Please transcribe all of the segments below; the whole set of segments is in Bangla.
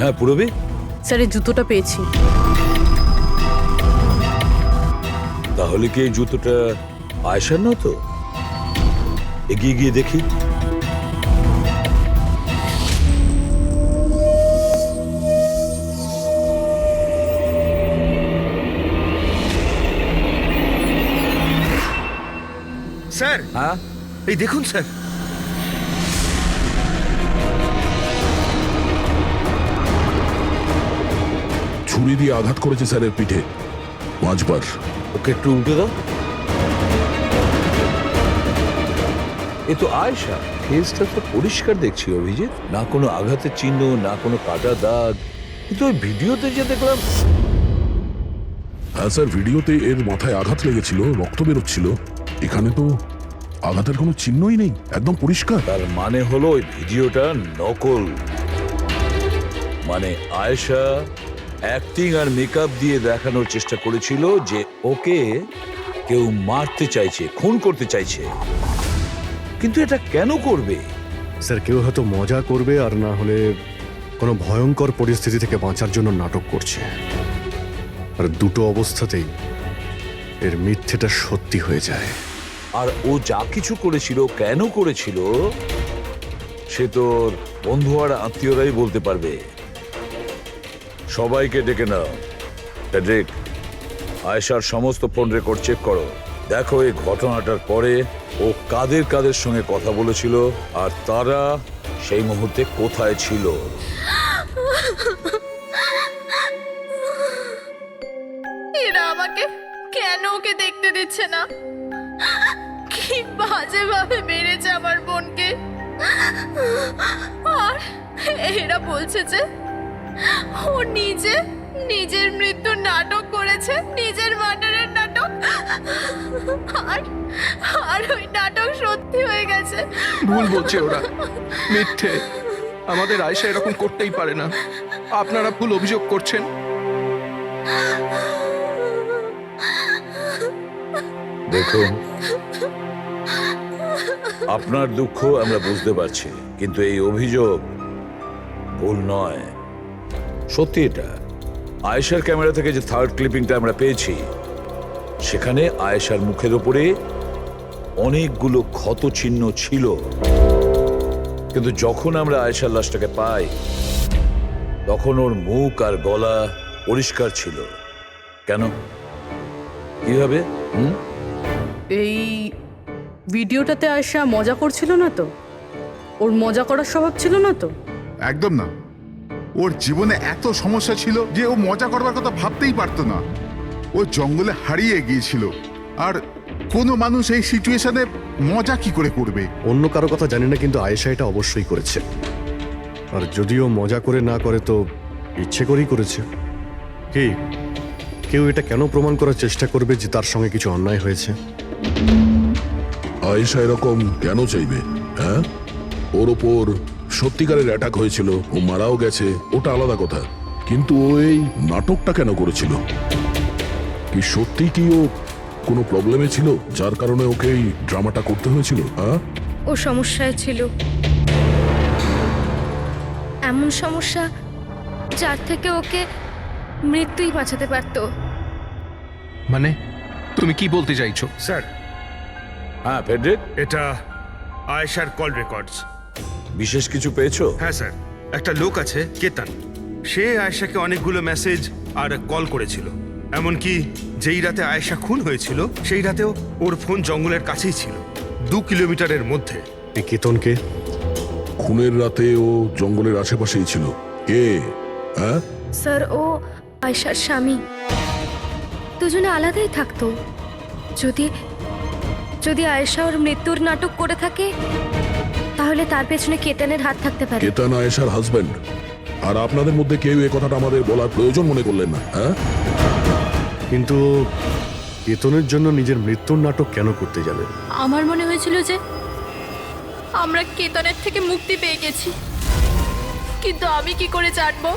হ্যাঁ পুরবি, স্যার এই জুতোটা পেয়েছি। তাহলে কি এই জুতোটা আয়েশার না? তো এগিয়ে গিয়ে দেখি। স্যার, হ্যাঁ এই দেখুন স্যার। ছুরি দিয়ে আঘাত করেছে স্যারের পিঠে 5 বার। ওকে একটু উল্টে দাও। এ তো আয়েশা, ফেসটা তো পরিষ্কার দেখছি অভিজিৎ, না কোনো আঘাতের চিহ্ন, না কোনো কাটা দাগ। কিন্তু ওই ভিডিওতে যে দেখলাম। হ্যাঁ স্যার, ভিডিওতে এর মাথায় আঘাত লেগেছিল, রক্ত বেরোচ্ছিল। এখানে তো আঘাতের কোনো চিহ্নই নেই, একদম পরিষ্কার। তার মানে হলো ওই ভিডিওটা নকল। মানে আয়েশা অ্যাক্টিং আর মেকআপ দিয়ে দেখানোর চেষ্টা করেছিল যে ওকে কেউ মারতে চাইছে, খুন করতে চাইছে। কিন্তু এটা কেন করবে? স্যার কেউ হয়তো মজা করবে, আর না হলে কোনো ভয়ঙ্কর পরিস্থিতি থেকে বাঁচার জন্য নাটক করছে। আর দুটো অবস্থাতেই এর মিথ্যেটা সত্যি হয়ে যায়। আর ও যা কিছু করেছিল, কেন করেছিল, সে তোর বন্ধু আর আত্মীয়রাই বলতে পারবে। সবাইকে ডেকে নাও। ফেডরিক, আয়েশার সমস্ত ফোন রেকর্ড চেক করো। দেখো এই ঘটনাটার পরে ও কাদের কাদের সঙ্গে কথা বলেছিল আর তারা সেই মুহূর্তে কোথায় ছিল। এরা আমাকে কেন ওকে দেখতে দিচ্ছে না? কি বাজে ভাবে মেরেছে আমার বোনকে। আর এরা বলছে যে ও নিজের মৃত্যুর নাটক করেছে, নিজের মার্ডারের নাটক। আর ওই নাটক সত্যি হয়ে গেছে। ভুল বলছে ওরা, মিথ্যে। আমাদের আয়েশা এরকম করতেই পারে না। আপনারা ভুল অভিযোগ করছেন। দেখুন, আপনার দুঃখ আমরা বুঝতে পারছি, কিন্তু এই অভিযোগ ভুল নয়, সত্যি। এটা আয়েশার ক্যামেরা থেকে যে থার্ড ক্লিপিংটা আমরা পেয়েছি, সেখানে আয়েশার মুখের উপরে অনেকগুলো ক্ষত চিহ্ন ছিল। কিন্তু যখন আমরা আয়েশার লাশটাকে পাই, তখন ওর মুখ আর গলা পরিষ্কার ছিল। কেন, কিভাবে? এই ভিডিওটাতে আয়েশা মজা করছিল না তো? ওর মজা করার স্বভাব ছিল না তো? একদম না। ওর জীবনে এত সমস্যা ছিল যে ও মজা করবার কথা ভাবতেই পারতো না। ও জঙ্গলে হারিয়ে গিয়েছিল, আর কোনো মানুষ এই সিচুয়েশনে মজা কি করে করবে? অন্য কারো কথা জানি না, কিন্তু আয়েশা এটা অবশ্যই করেছে। আর যদিও মজা করে না করে তো ইচ্ছে করেই করেছে। কি কেউ এটা কেন প্রমাণ করার চেষ্টা করবে যে তার সঙ্গে কিছু অন্যায় হয়েছে? আয়েশা এরকম কেন চাইবে? হ্যাঁ, ওর ওপর সত্যিকারের অ্যাটাক হয়েছিল, ও মারাও গেছে, ওটা আলাদা কথা। কিন্তু ও এই নাটকটা কেন করেছিল? কি সত্যি কি ও কোনো প্রবলেমে ছিল যার কারণে ওকে এই ড্রামাটা করতে হয়েছিল? হ্যাঁ, ও সমস্যায় ছিল, এমন সমস্যা যার থেকে ওকে মৃত্যুই বাঁচাতে পারতো। মানে তুমি কি বলতে চাইছো? স্যার, হ্যাঁ ফেডরিক, এটা আয়েশার কল রেকর্ডস। বিশেষ কিছু পেয়েছো? হ্যাঁ স্যার, একটা লোক আছে কেতন, সে আয়েশাকে অনেকগুলো মেসেজ আর কল করেছিল। এমনকি যেই রাতে আয়েশা খুন হয়েছিল, সেই রাতেও ওর ফোন জঙ্গলের কাছেই ছিল, 2 কিলোমিটারের মধ্যে। এই কেতনকে? খুনের রাতে ও জঙ্গলের আশেপাশেই ছিল। কে? হ্যাঁ, স্যার, ও আয়েশার স্বামী। দুজনে আলাদাই থাকতো। যদি আয়েশা ওর মৃত্যুর নাটক করে থাকে, তাহলে তার পেছনে কেতনের হাত থাকতে পারে। কেতন আয়েশার হাজবেন্ড, আর আপনাদের মধ্যে কেউ এই কথাটা আমাদের বলার প্রয়োজন মনে করলেন না। হ্যাঁ, কিন্তু কেতনের জন্য নিজের মৃত্যুর নাটক কেন করতে যাবে? আমার মনে হয়েছিল যে আমরা কেতনের থেকে মুক্তি পেয়ে গেছি, কিন্তু আমি কি করে জানবো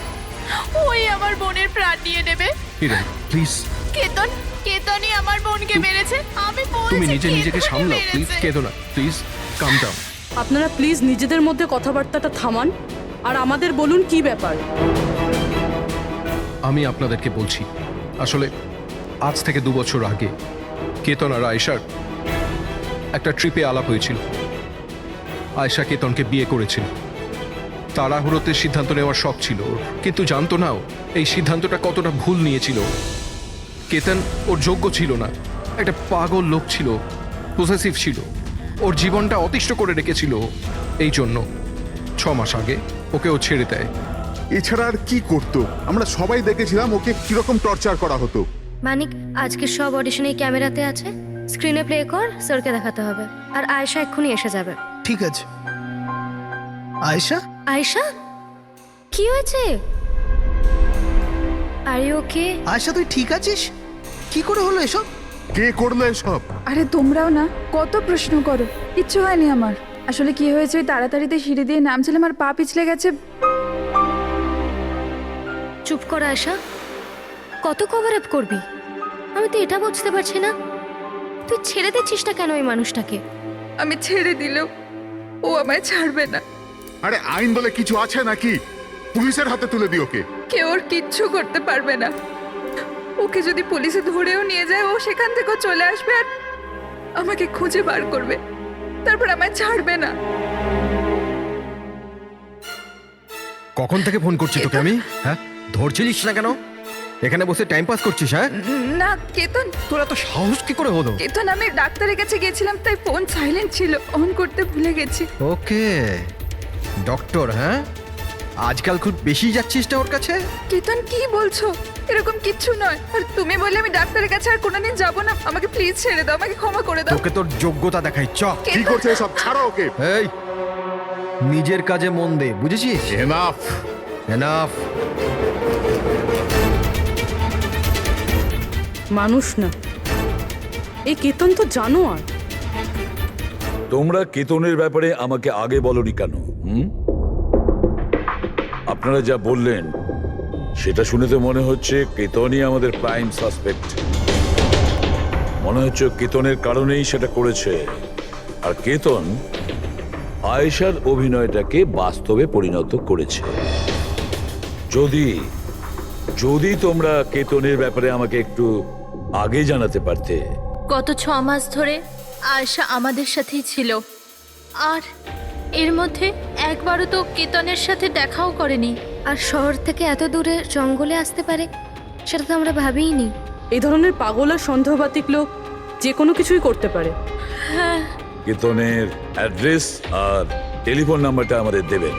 ওই আমার বোনের প্রাণ নিয়ে নেবে? হিরেন, প্লিজ কেতনই আমার বোনকে মেরেছে। আমি বলছি তুমি নিজেকে কেতনই সামলাও। মেরেছে। প্লিজ কেঁদো না, প্লিজ কাম ডাউন। আপনারা প্লিজ নিজেদের মধ্যে কথাবার্তাটা থামান আর আমাদের বলুন কি ব্যাপার। আমি আপনাদেরকে বলছি, আসলে আজ থেকে 2 বছর আগে কেতন আর আয়েশার একটা ট্রিপে আলাপ হয়েছিল। আয়েশা কেতনকে বিয়ে করেছিল। তাড়াহুড়োতে সিদ্ধান্ত নেওয়ার শখ ছিল ওর, কিন্তু জানতো না ও এই সিদ্ধান্তটা কতটা ভুল নিয়েছিল। কেতন ওর যোগ্য ছিল না, একটা পাগল লোক ছিল, পসেসিভ ছিল, ওর জীবনটা অতিষ্ঠ করে রেখেছিল। এই জন্য 6 মাস আগে ওকে ও ছেড়ে দেয়। এছাড়া আর কি করতো? আমরা সবাই দেখেছিলাম ওকে কিরকম টর্চার করা হতো। মানিক, আজকে সব অডিশনে ক্যামেরাতে আছে, স্ক্রিনে প্লে কর, স্যারকে দেখাতে হবে। আর আয়েশা এক্ষুনি এসে যাবে। ঠিক আছে। আয়েশা, আয়েশা, কি হয়েছে? Are you okay? আয়েশা তুই ঠিক আছিস? কি করে হলো এসব? কে করলো এসব? আরে তোমরাও না কত প্রশ্ন করো, কিচ্ছু হয়নি আমার। আসলে কি হয়েছে, ওই তাড়াতাড়িতে সিঁড়ি দিয়ে নামছিলাম আর পা পিছলে গেছে। চুপ কর আয়েশা, কত কভার আপ করবি? আমি তো এটা বুঝতে পারছি না, তুই ছেড়ে দিচ্ছিস না কেন ওই মানুষটাকে? আমি ছেড়ে দিলেও ও আমায় ছাড়বে না। আরে আইন বলে কিছু আছে নাকি? পুলিশের হাতে তুলে দিও ওকে। কেউ ওর কিচ্ছু করতে পারবে না। ওকে যদি পুলিশে ধরেও নিয়ে যায়, ও সেখান থেকেও চলে আসবে আর আমাকে খুঁজে বার করবে, তারপর আমায় ছাড়বে না। কখন থেকে ফোন করছি তোকে আমি? হ্যাঁ, ধরছিলিস না কেন? এখানে বসে টাইম পাস করছিস? হ্যাঁ না কেতন, তোর এত সাহস কি করে হলো? কেতন আমি ডাক্তারের কাছে গেছিলাম, তাই ফোন সাইলেন্ট ছিল, অন করতে ভুলে গেছি। ওকে, ডক্টর, হ্যাঁ আজকাল খুব বেশি যাচ্ছিস না ওর কাছে? কেতন কি বলছো? এরকম কিচ্ছু নয়। আর তুমি বললে আমি ডাক্তারের কাছে আর কোনোদিন যাব না। আমাকে প্লিজ ছেড়ে দাও, আমাকে ক্ষমা করে দাও। তোকে তোর যোগ্যতা দেখাই, চ। কি করছে এসব? ছাড়ো ওকে। এই, নিজের কাজে মন দে, বুঝেছিস? এনাফ। এনাফ। মানুষ না, এই কেতন তো জানোয়ার। তোমরা কেতনের ব্যাপারে আমাকে আগে বলনি কেন? আপনারা যা বললেন সেটা শুনে তো মনে হচ্ছে কেতনই আমাদের প্রাইম সাসপেক্ট। মনে হচ্ছে কেতনের কারণেই সেটা করেছে। আর কেতন আয়েশার অভিনয়টাকে বাস্তবে পরিণত করেছে। যদি যদি তোমরা কেতনের ব্যাপারে আমাকে একটু আগে জানাতে পারতে। গত 6 মাস ধরে আয়েশা আমাদের সাথেই ছিল, আর এর মধ্যে একবারও তো কেতনের সাথে দেখাও করেনি। আর শহর থেকে এত দূরে জঙ্গলে আসতে পারে সেটা তো আমরা ভাবিইনি। এই ধরনের পাগল আর সন্দেহবাতিক লোক যে কোনো কিছুই করতে পারে। হ্যাঁ, কেতনের অ্যাড্রেস আর টেলিফোন নাম্বারটা আমাদের দেবেন।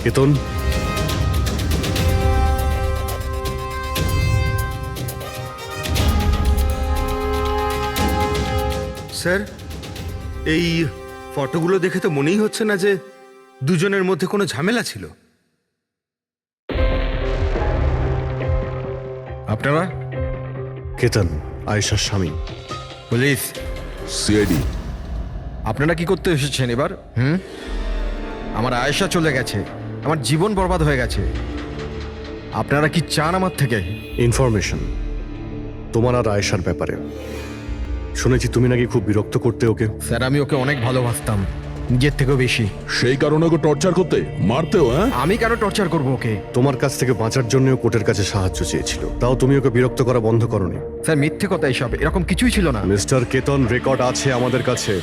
কেতন, স্যার, এই ফটোগুলো দেখে তো মনেই হচ্ছে না যে দুজনের মধ্যে কোনো ঝামেলা ছিল। আপনারা? কেতন আয়েশার স্বামী। পুলিশ? সিআইডি। আপনারা কি করতে এসেছেন এবার? আমার আয়েশা চলে গেছে, আমার জীবন বরবাদ হয়ে গেছে। আপনারা কি চান আমার থেকে? ইনফরমেশন তোমার আর আয়েশার ব্যাপারে শুনেছি তুমি নাকি খুব বিরক্ত করতে ওকে। স্যার, আমি ওকে অনেক ভালোবাসতাম, নিজের থেকেও বেশি। সেই কারণে ওকে টর্চার করতে, মারতেও? হ্যাঁ, আমি কেন টর্চার করবো ওকে? তোমার কাছ থেকে বাঁচার জন্য কোর্টের কাছে সাহায্য চেয়েছিল, তাও তুমি ওকে বিরক্ত করা বন্ধ করনি। স্যার, মিথ্যে কথা এসব, এরকম কিছুই ছিল না। মিস্টার কেতন, রেকর্ড আছে আমাদের কাছে।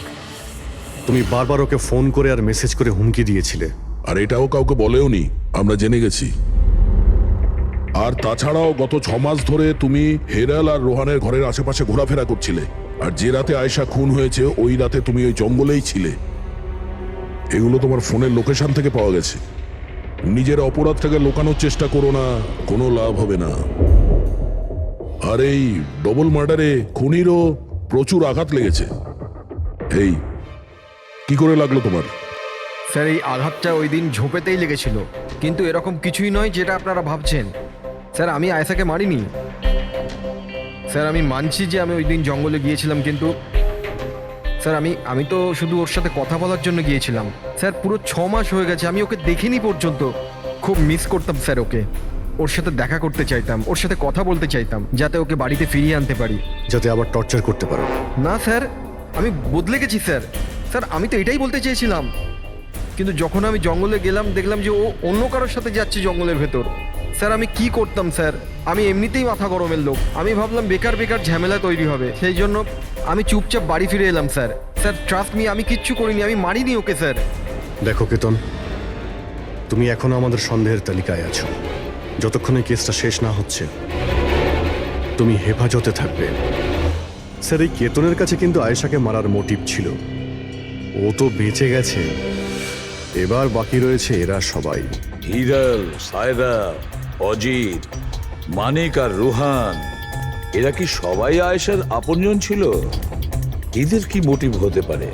তুমি বারবার ওকে ফোন করে আর মেসেজ করে হুমকি দিয়েছিলে। আর এটাও কাউকে বলেওনি, আমরা জেনে গেছি। আর তাছাড়াও গত 6 মাস ধরে তুমি হেরাল আর রোহানের ঘরের আশেপাশে ঘোরাফেরা করছিলে। আর যে রাতে আয়েশা খুন হয়েছে ওই রাতে তুমি ওই জঙ্গলেই ছিলে। এগুলো তোমার ফোনের লোকেশন থেকে পাওয়া গেছে। নিজের অপরাধটাকে লুকানোর চেষ্টা করো না, কোনো লাভ হবে না। আর এই ডবল মার্ডারে খুনিরও প্রচুর আঘাত লেগেছে। এই কি করে লাগলো তোমার? স্যার, এই আঘাতটা ওই দিন ঝোপেতেই লেগেছিল, কিন্তু এরকম কিছুই নয় যেটা আপনারা ভাবছেন। স্যার, আমি আয়েশাকে মারিনি। স্যার, আমি মানছি যে আমি ওই দিন জঙ্গলে গিয়েছিলাম, কিন্তু স্যার আমি তো শুধু ওর সাথে কথা বলার জন্য গিয়েছিলাম। স্যার, পুরো 6 মাস হয়ে গেছে, আমি ওকে দেখিনি পর্যন্ত। খুব মিস করতাম স্যার ওকে, ওর সাথে দেখা করতে চাইতাম, ওর সাথে কথা বলতে চাইতাম, যাতে ওকে বাড়িতে ফিরিয়ে আনতে পারি, যাতে আবার টর্চার করতে পারো। না স্যার, আমি বদলে গেছি স্যার। স্যার, আমি তো এটাই বলতে চেয়েছিলাম। কিন্তু যখন আমি জঙ্গলে গেলাম দেখলাম যে ও অন্য কারোর সাথে যাচ্ছে জঙ্গলের ভেতর। স্যার আমি কি করতাম স্যার, আমি এমনিতেই মাথা গরমের লোক, আমি ভাবলাম বেকার বেকার ঝামেলা তৈরি হবে, সেই জন্য আমি চুপচাপ বাড়ি ফিরে এলাম স্যার। স্যার ট্রাস্ট মি, আমি কিচ্ছু করিনি, আমি মারিনি ওকে স্যার। দেখো কেতন, তুমি এখনো আমাদের সন্দেহের তালিকায় আছো। যতক্ষণে কেসটা শেষ না হচ্ছে তুমি হেফাজতে থাকবে। স্যার, এই কেতনের কাছে কিন্তু আয়েশাকে মারার মোটিভ ছিল, ও তো বেঁচে গেছে। এবার বাকি রয়েছে এরা সবাই। হিরাল, সায়রা, অজিত, মানিক আর রুহান, এরা কি সবাই আয়েশার আপনজন ছিল? এদের কি মোটিভ হতে পারে?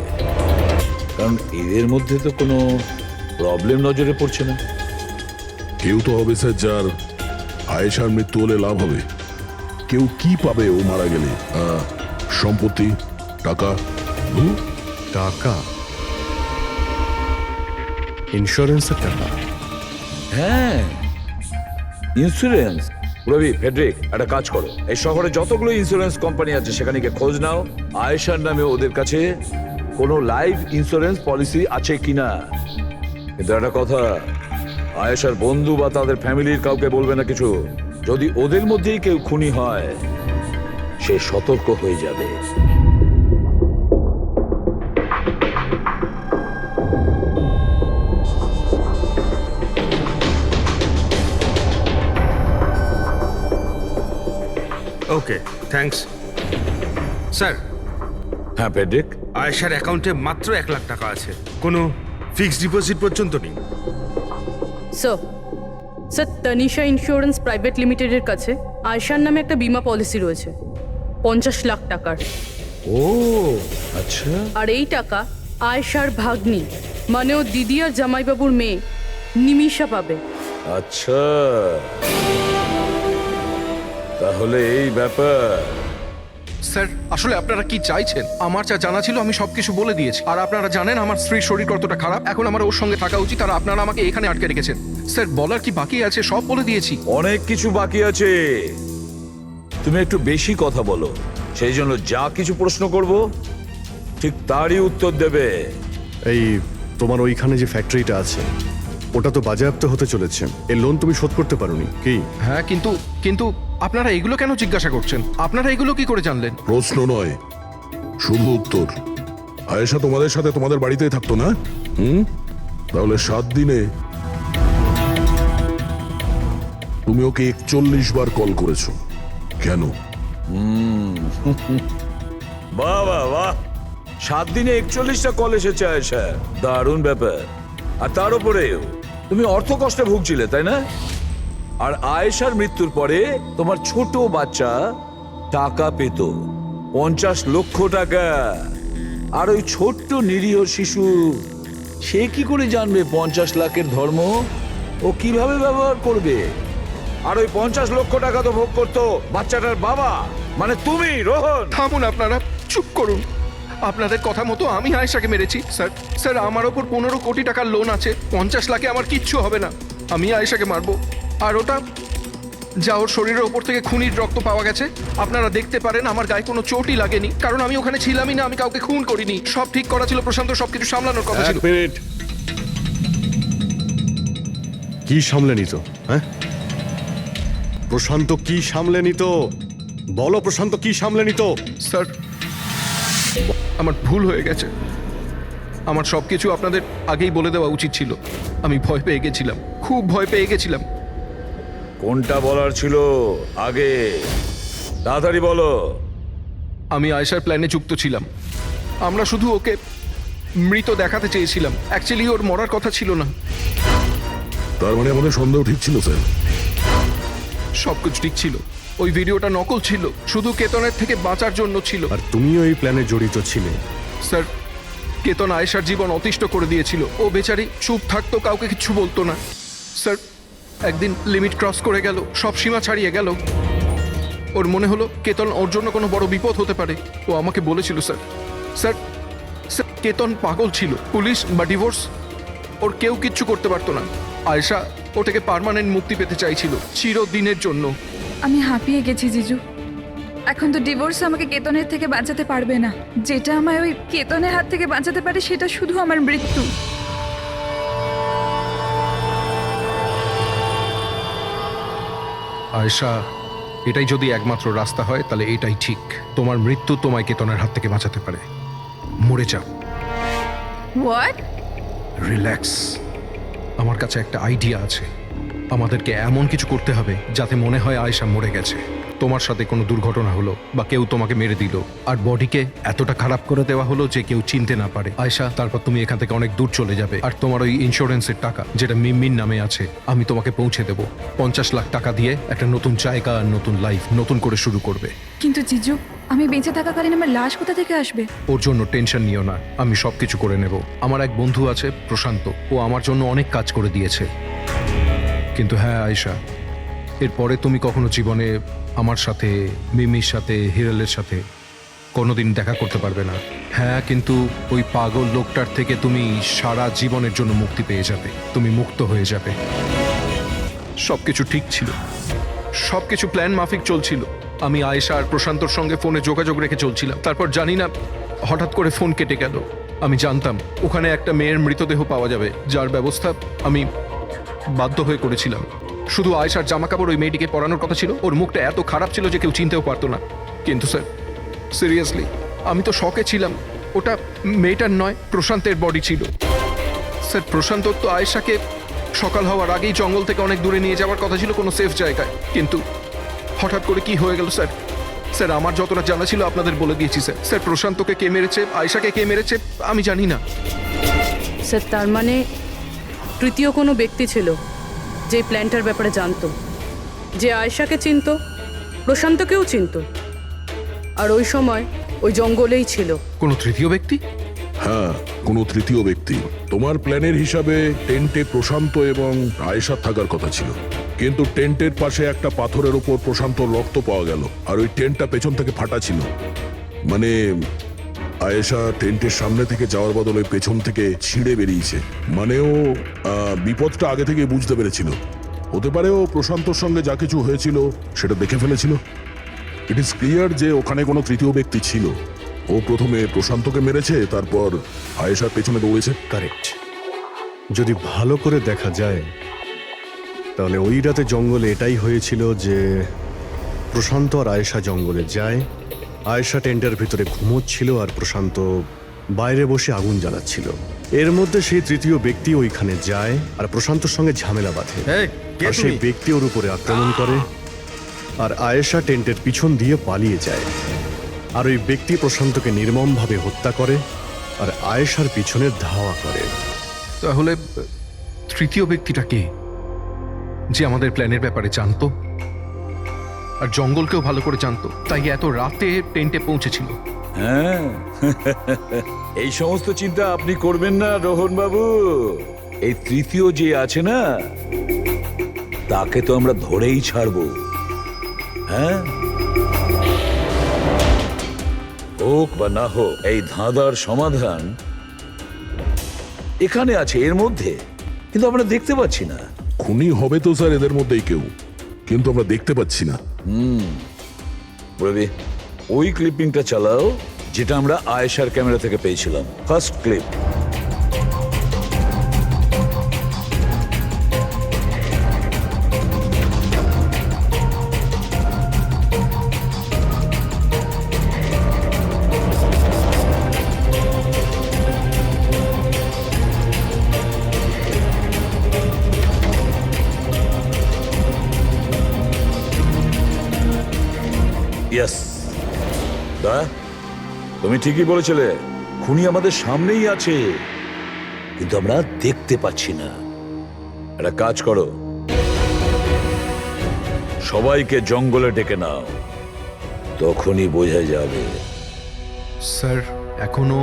কারণ এদের মধ্যে তো কোনো প্রবলেম নজরে পড়ছে না। কেউ তো হবে স্যার যার আয়েশার মৃত্যু হলে লাভ হবে। কেউ কি পাবে ও মারা গেলে? সম্পত্তি, টাকা। টাকা? ইন্স্যুরেন্সের টাকা? হ্যাঁ, ইন্স্যুরেন্স। রবি, ফেডরিক, একটা কাজ করো, এই শহরে যতগুলো ইন্স্যুরেন্স কোম্পানি আছে সেখানে গিয়ে খোঁজ নাও আয়েশার নামে ওদের কাছে কোনো লাইফ ইন্স্যুরেন্স পলিসি আছে কিনা। কিন্তু একটা কথা, আয়েশার বন্ধু বা তাদের ফ্যামিলির কাউকে বলবে না কিছু। যদি ওদের মধ্যেই কেউ খুনি হয় সে সতর্ক হয়ে যাবে। ওকে, থ্যাঙ্কস স্যার। হ্যাঁ ফেডরিক, আয়েশার অ্যাকাউন্টে মাত্র 1 লাখ টাকা আছে, কোনো ফিক্সড ডিপোজিট পর্যন্ত নেই। স্যার, তনিশা ইন্স্যুরেন্স প্রাইভেট লিমিটেডের কাছে আয়শার নামে একটা বীমা পলিসি রয়েছে 50 লাখ টাকার। ও আচ্ছা। আর এই টাকা আয়শার ভাগ্নি মানে ও দিদি আর জামাইবাবুর মেয়ে নিমিষা পাবে। আচ্ছা, তাহলে এই ব্যাপার। স্যার আসলে আপনারা কি চাইছেন? আমার যা জানা ছিল আমি সবকিছু বলে দিয়েছি। আর আপনারা জানেন আমার স্ত্রীর শরীর কতটা খারাপ, এখন আমার ওর সঙ্গে থাকা উচিত, আর আপনারা আমাকে এখানে আটকে রেখেছেন। স্যার বলার কি বাকি আছে? সব বলে দিয়েছি। অনেক কিছু বাকি আছে, তুমি একটু বেশি কথা বলো, সেই জন্য যা কিছু প্রশ্ন করব ঠিক তারই উত্তর দেবে। এই তোমার ওইখানে যে ফ্যাক্টরিটা আছে ওটা তো বাজেয়াপ্ত হতে চলেছে, এর লোন তুমি শোধ করতে পারোনি কি? হ্যাঁ, কিন্তু আপনারা এগুলো কেন জিজ্ঞাসা করছেন? আপনারা এগুলো কি করে জানলেন? প্রশ্ন নয়, শুধু উত্তর। আয়েশা তোমাদের সাথে তোমাদের বাড়িতেই থাকতো না? তাহলে 7 দিনে তুমি ওকে 41 বার কল করেছো কেন? বাহ বাহ বাহ, 7 দিনে 41টা কল এসেছে আয়েশা, দারুণ ব্যাপার। আর তার উপরেও তুমি অর্থ কষ্টে ভুগছিলে, তাই না? আর আয়েশার মৃত্যুর পরে তোমার ছোট বাচ্চা টাকা পেত 50 লক্ষ টাকা। আর ওই ছোট্ট নিরীহ শিশু সে কি করে জানবে 50 লাখের ধর্ম ও কিভাবে ব্যবহার করবে? আর ওই 50 লক্ষ টাকা তো ভোগ করতো বাচ্চাটার বাবা, মানে তুমি, রোহন। থামুন আপনারা, চুপ করুন। আপনাদের কথা মতো আমি আয়েশাকে মেরেছি স্যার। স্যার আমার ওপর 15 কোটি টাকার লোন আছে, 50 লাখে আমার কিচ্ছু হবে না। আমি আয়েশাকে মারবো। আর ওটা যা ওর শরীরের ওপর থেকে খুনির রক্ত পাওয়া গেছে, আপনারা দেখতে পারেন আমার গায়ে কোনো চোটই লাগেনি, কারণ আমি ওখানে ছিলামই না, আমি কাউকে খুন করিনি। সব ঠিক করা ছিল, প্রশান্ত সবকিছু সামলানোর কথা ছিল। কি সামলে নিত? হ্যাঁ, প্রশান্ত কি সামলে নিত? বলো, প্রশান্ত কি সামলে নিত? স্যার আমার ভুল হয়ে গেছে, আমার সবকিছু আপনাদের আগেই বলে দেওয়া উচিত ছিল। আমি ভয় পেয়ে গেছিলাম, খুব ভয় পেয়ে গেছিলাম। কোনটা বলার ছিল আগে? তাড়াতাড়ি বলো। আমি আয়েশার প্ল্যানে যুক্ত ছিলাম। আমরা শুধু ওকে মৃত দেখাতে চেয়েছিলাম, অ্যাকচুয়ালি ওর মরার কথা ছিল না। তার মানে আমাদের সন্দেহ ঠিক ছিল স্যার? সবকিছু ঠিক ছিল, ওই ভিডিওটা নকল ছিল, শুধু কেতনের থেকে বাঁচার জন্য ছিল। আর তুমিও এই প্ল্যানে জড়িত ছিলে। স্যার কেতন আয়েশার জীবন অতিষ্ঠ করে দিয়েছিল, ও বেচারি চুপ থাকতো, কাউকে কিছু বলতো না। স্যার একদিন লিমিট ক্রস করে গেল, সব সীমা ছাড়িয়ে গেল। ওর মনে হলো কেতন ওর জন্য কোনো বড় বিপদ হতে পারে, ও আমাকে বলেছিল স্যার। স্যার স্যার কেতন পাগল ছিল, পুলিশ বা ডিভোর্স ওর কেউ কিচ্ছু করতে পারতো না। আয়েশা ওটাকে পার্মানেন্ট মুক্তি পেতে চাইছিল, চিরদিনের জন্য। আমি হাঁপিয়ে গেছি জিজু। এখন তো ডিভোর্স আমাকে কেতনের থেকে বাঁচাতে পারবে না। যেটা আমায় ওই কেতনের হাত থেকে বাঁচাতে পারে সেটা শুধু আমার মৃত্যু। আয়েশা, এটাই যদি একমাত্র রাস্তা হয় তাহলে এটাই ঠিক। তোমার মৃত্যু তোমায় কেতনের হাত থেকে বাঁচাতে পারে। মরে যাও। হোয়াট? রিল্যাক্স, আমার কাছে একটা আইডিয়া আছে। আমাদেরকে এমন কিছু করতে হবে যাতে মনে হয় আয়েশা মরে গেছে। তোমার সাথে কোনো দুর্ঘটনা হলো বা কেউ তোমাকে মেরে দিল আর বডিকে এতটা খারাপ করে দেওয়া হলো যে কেউ চিনতে না পারে আয়েশা। তারপর তুমি এখান থেকে অনেক দূর চলে যাবে আর তোমার ওই ইন্স্যুরেন্সের টাকা যেটা মিমির নামে আছে আমি তোমাকে পৌঁছে দেবো। 50 লাখ টাকা দিয়ে একটা নতুন জায়গা আর নতুন লাইফ নতুন করে শুরু করবে। কিন্তু জিজু, আমি বেঁচে থাকাকালীন আমার লাশ কোথা থেকে আসবে? ওর জন্য টেনশন নিও না, আমি সবকিছু করে নেব। আমার এক বন্ধু আছে প্রশান্ত, ও আমার জন্য অনেক কাজ করে দিয়েছে। কিন্তু হ্যাঁ আয়েশা, এরপরে তুমি কখনো জীবনে আমার সাথে, মিমির সাথে, হিরালের সাথে কোনোদিন দেখা করতে পারবে না। হ্যাঁ, কিন্তু ওই পাগল লোকটার থেকে তুমি সারা জীবনের জন্য মুক্তি পেয়ে যাবে। তুমি মুক্ত হয়ে যাবে। সবকিছু ঠিক ছিল, সবকিছু প্ল্যান মাফিক চলছিল। আমি আয়েশা আর প্রশান্তর সঙ্গে ফোনে যোগাযোগ রেখে চলছিলাম। তারপর জানি না হঠাৎ করে ফোন কেটে গেল। আমি জানতাম ওখানে একটা মেয়ের মৃতদেহ পাওয়া যাবে, যার ব্যবস্থা আমি বাধ্য হয়ে করেছিলাম। শুধু আয়েশার জামা কাপড় ওই মেয়েটিকে পরানোর কথা ছিল। ওর মুখটা এত খারাপ ছিল যে কেউ চিনতেও পারতো না। কিন্তু স্যার, সিরিয়াসলি আমি তো শকে ছিলাম। ওটা মেয়েটার নয়, প্রশান্তের বডি ছিল। স্যার, প্রশান্ত তো আয়েশাকে সকাল হওয়ার আগেই জঙ্গল থেকে অনেক দূরে নিয়ে যাওয়ার কথা ছিল, কোনো সেফ জায়গায়। কিন্তু হঠাৎ করে কি হয়ে গেল স্যার? স্যার, আমার যতটা জানা ছিল আপনাদের বলে দিয়েছি স্যার। স্যার, প্রশান্তকে কে মেরেছে, আয়েশাকে কে মেরেছে আমি জানি না। স্যার, তার মানে তৃতীয় কোনো ব্যক্তি ছিল যে প্ল্যানটার ব্যাপারে জানতো, যে আয়েশাকে চিনতো, প্রশান্তকেও চিনতো, আর ওই সময় ওই জঙ্গলেই ছিল। কোনো তৃতীয় ব্যক্তি? হ্যাঁ, কোনো তৃতীয় ব্যক্তি। তোমার প্ল্যানের হিসাবে টেন্টে প্রশান্ত এবং আয়েশা থাকার কথা ছিল, কিন্তু টেন্টের পাশে একটা পাথরের উপর প্রশান্তর রক্ত পাওয়া গেল আর ওই টেন্টটা পেছন থেকে ফাটা ছিল। মানে আয়েশা টেন্টের সামনে থেকে যাওয়ার বদলে পেছন থেকে ছিঁড়ে বেরিয়েছে। মানে ও বিপদটা আগে থেকে বুঝতে পেরেছিল। হতে পারে ও প্রশান্তর সঙ্গে যা কিছু হয়েছিল সেটা দেখে ফেলেছিল। ইট ইজ ক্লিয়ার যে ওখানে কোনো তৃতীয় ব্যক্তি ছিল। ও প্রথমে প্রশান্তকে মেরেছে, তারপর আয়েশার পেছনে দৌড়েছে। কারেক্ট। যদি ভালো করে দেখা যায় তাহলে ওই রাতে জঙ্গলে এটাই হয়েছিল যে প্রশান্ত আর আয়েশা জঙ্গলে যায়। আয়েশা টেন্টের ভিতরে ঘুমোচ্ছিল আর প্রশান্ত বাইরে বসে আগুন জ্বালাচ্ছিল। এর মধ্যে সেই তৃতীয় ব্যক্তি ওইখানে যায় আর প্রশান্তর সঙ্গে ঝামেলা বাঁধে। আর সেই ব্যক্তি ওর উপরে আক্রমণ করে আর আয়েশা টেন্টের পিছন দিয়ে পালিয়ে যায়। আর ওই ব্যক্তি প্রশান্তকে নির্মমভাবে হত্যা করে আর আয়েশার পিছনে ধাওয়া করে। তাহলে তৃতীয় ব্যক্তিটা কে, যে আমাদের প্ল্যানের ব্যাপারে জানতো আর জঙ্গলকেও ভালো করে জানতো, তাই এত রাতে টেন্টে পৌঁছেছিল? হ্যাঁ, এই সমস্ত চিন্তা আপনি করবেন না রোহন বাবু। এই তৃতীয় যে আছে না, তাকে তো আমরা ধরেই ছাড়বো। হ্যাঁ, হোক বা না হোক, এই ধাঁধার সমাধান এখানে আছে, এর মধ্যে, কিন্তু আমরা দেখতে পাচ্ছি না। খুনি হবে তো স্যার এদের মধ্যেই কেউ, কিন্তু আমরা দেখতে পাচ্ছি না। রবি, ওই ক্লিপিংটা চালাও যেটা আমরা আয়েশার ক্যামেরা থেকে পেয়েছিলাম, ফার্স্ট ক্লিপ। ইয়েস, তুমি ঠিকই বলেছিলে, খুনি আমাদের সামনেই আছে, কিন্তু আমরা দেখতে পাচ্ছি না। একটা কাজ করো, সবাইকে জঙ্গলে ডেকে নাও, তখনই বোঝা যাবে। স্যার, এখনো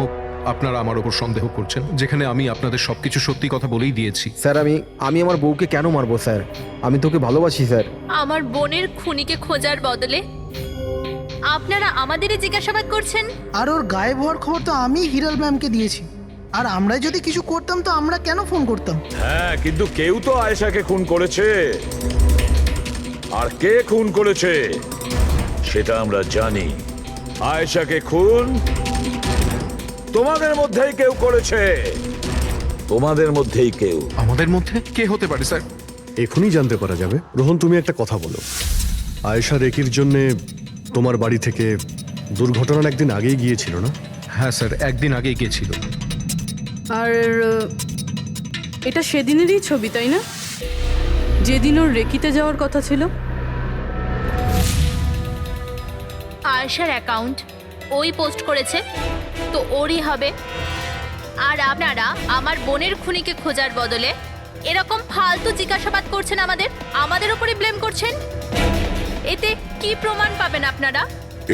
আপনারা আমার ওপর সন্দেহ করছেন, যেখানে আমি আপনাদের সবকিছু সত্যি কথা বলেই দিয়েছি। স্যার, আমি আমার বউকে কেন মারবো স্যার? আমি তোকে ভালোবাসি স্যার। আমার বোনের খুনিকে খোঁজার বদলে আপনারা আমাদেরই জিজ্ঞাসাবাদ করছেন। আর ওর গায়েব হওয়ার খবর তো আমি হিরাল ম্যামকে দিয়েছি। আর আমরা যদি কিছু করতাম তো আমরা কেন ফোন করতাম? হ্যাঁ, কিন্তু কেউ তো আয়েশাকে খুন করেছে, আর কে খুন করেছে সেটা আমরা জানি। আয়েশাকে খুন তোমাদের মধ্যেই কেউ করেছে, তোমাদের মধ্যেই কেউ। আমাদের মধ্যে কে হতে পারে স্যার? এখনই জানতে পারা যাবে। রোহন, তুমি একটা কথা বলো। আয়েশা রেকির জন্যে তোমার বাড়ি থেকে দুর্ঘটনার একদিন আগেই গিয়েছিল না? হ্যাঁ স্যার, একদিন আগেই গিয়েছিল। আর এটা সেদিনেরই ছবি, তাই না? যেদিন ওর রেকিতে যাওয়ার কথা ছিল। আয়েশার অ্যাকাউন্ট ওই পোস্ট করেছে, তো ওরই হবে। আর আপনারা আমার বোনের খুনিকে খোঁজার বদলে এরকম ফালতু জিজ্ঞাসাবাদ করছেন, আমাদের উপরে ব্লেম করছেন। এতে কি প্রমাণ পাবেন আপনারা?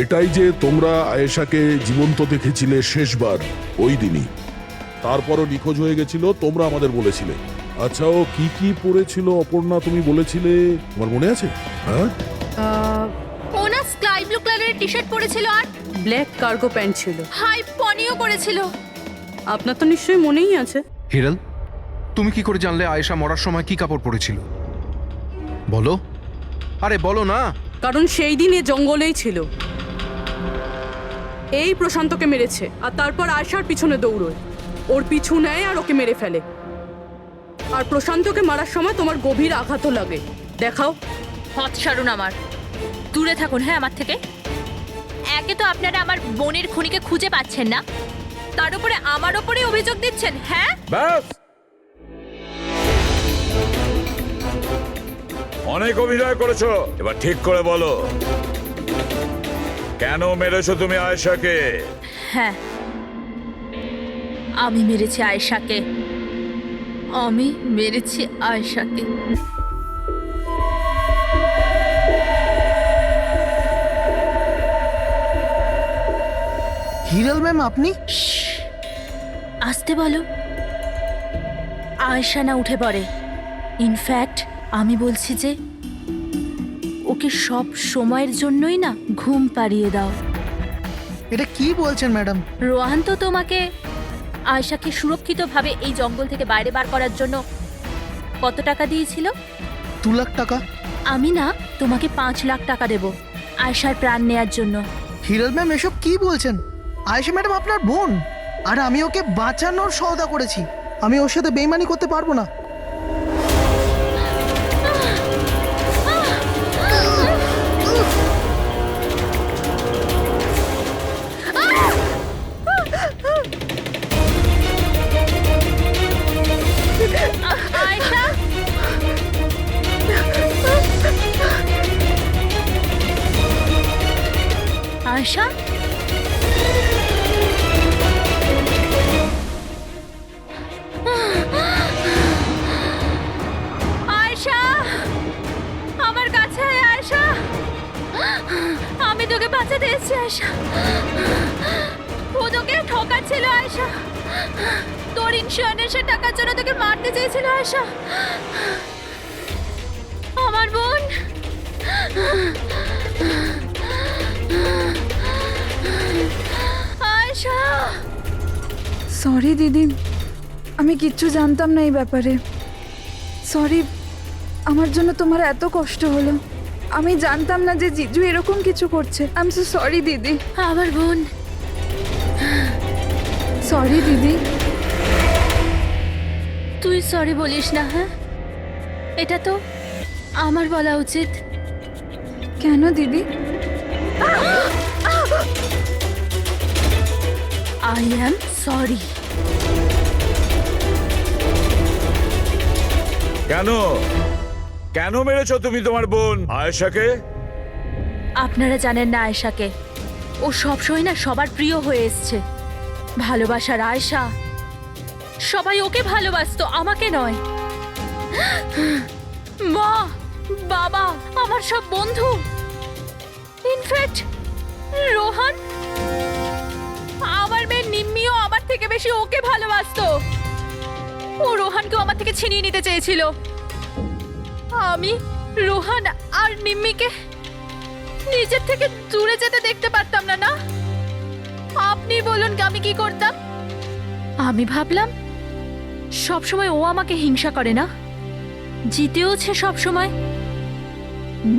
এটাই যে তোমরা আয়েশাকে জীবন্ত দেখেছিলে শেষবার ওই দিনই, তারপরও নিখোঁজ হয়ে গেছিল, তোমরা আমাদের বলেছিলে। আচ্ছা, ও কি কি পরেছিল অপর্ণা, তুমি বলেছিলে, তোমার মনে আছে? হ্যাঁ, ও না স্কাই ব্লু কালারের টি শার্ট পরেছিল আর ব্ল্যাক কার্গো প্যান্ট ছিল। হাই পনিও করেছিল। আপনার তো নিশ্চয়ই মনেই আছে। হিরাল, তুমি কি করে জানলে আয়েশা মরার সময় কি কাপড় পরেছিল? বলো, আরে বলো না। কারণ সেই দিন এ জঙ্গলেই ছিল। এই প্রশান্তকে মেরেছে আর তারপর আয়শার পিছনে দৌড়োয়, ওর পিছু নেয় আর ওকে মেরে ফেলে। আর প্রশান্তকে মারার সময় তোমার গভীর আঘাতও লাগে। দেখাও। হত সারুন, আমার দূরে থাকুন। হ্যাঁ, আমার থেকে। একে তো আপনারা আমার বোনের খুনিকে খুঁজে পাচ্ছেন না, তার উপরে আমার ওপরে অভিযোগ দিচ্ছেন। হ্যাঁ, ব্যাস, অনেক অভিনয় করেছো, এবার ঠিক করে বলো, কেন মেরেছো তুমি আয়েশাকে? হ্যাঁ, আমি মেরেছি আয়েশাকে। হিরাল ম্যাম, আপনি? আসতে বলো। আয়েশা না উঠে পড়ে। ইনফ্যাক্ট আমি বলছি যে ওকে সব সময়ের জন্যই না ঘুম পাড়িয়ে দাও। এটা কি বলছেন ম্যাডাম? রোহান তো তোমাকে আয়েশাকে সুরক্ষিতভাবে এই জঙ্গল থেকে বাইরে বার করার জন্য কত টাকা দিয়েছিল? 2 লাখ টাকা। আমি না তোমাকে 5 লাখ টাকা দেব আয়েশার প্রাণ নেয়ার জন্য। হিরাল ম্যাম, এসব কি বলছেন? আয়েশা ম্যাডাম আপনার বোন, আর আমি ওকে বাঁচানোর সওদা করেছি। আমি ওর সাথে বেইমানি করতে পারবো না। আয়েশা, আয়েশা, আয়েশা, আমার কাছে আয় আয়েশা। আমি তোকে বাঁচাতে এসেছি আয়েশা। ও তোকে ঠকাচ্ছিল আয়েশা। তোর ইন্স্যুরেন্সের টাকার জন্য তোকে মারতে চেয়েছিল আয়েশা। আমার বোন। আয়েশা। সরি দিদি, আমি কিচ্ছু জানতাম না এই ব্যাপারে। সরি, আমার জন্য তোমার এত কষ্ট হলো। আমি জানতাম না যে জিজু এরকম কিছু করছে। আই এম সো সরি দিদি। আমার বোন। সরি দিদি। তুই সরি বলিস না। হ্যাঁ, এটা তো আমার বলা উচিত। কেন দিদি? I am sorry. কেন কেন মেরেছো তুমি তোমার বোন আয়েশাকে? আপনারা জানেন না আয়েশাকে, ও সবসময় না সবার প্রিয় হয়ে এসছে। ভালোবাসার আয়েশা, সবাই ওকে ভালোবাসতো, আমাকে নয়। মা, বাবা, আমার সব বন্ধু, ইনফ্যাক্ট রোহান, আমার মেয়ে নিম্মিও আমার থেকে বেশি ওকে ভালোবাসতো। ও রোহানকেও আমার থেকে ছিনিয়ে নিতে চেয়েছিল। আমি রোহান আর নিম্মিকে নিজের থেকে দূরে যেতে দেখতে পারতাম না। না, আপনি বলুন আমি কি করতাম? আমি ভাবলাম সবসময় ও আমাকে হিংসা করে না, জিতেওছে সবসময়।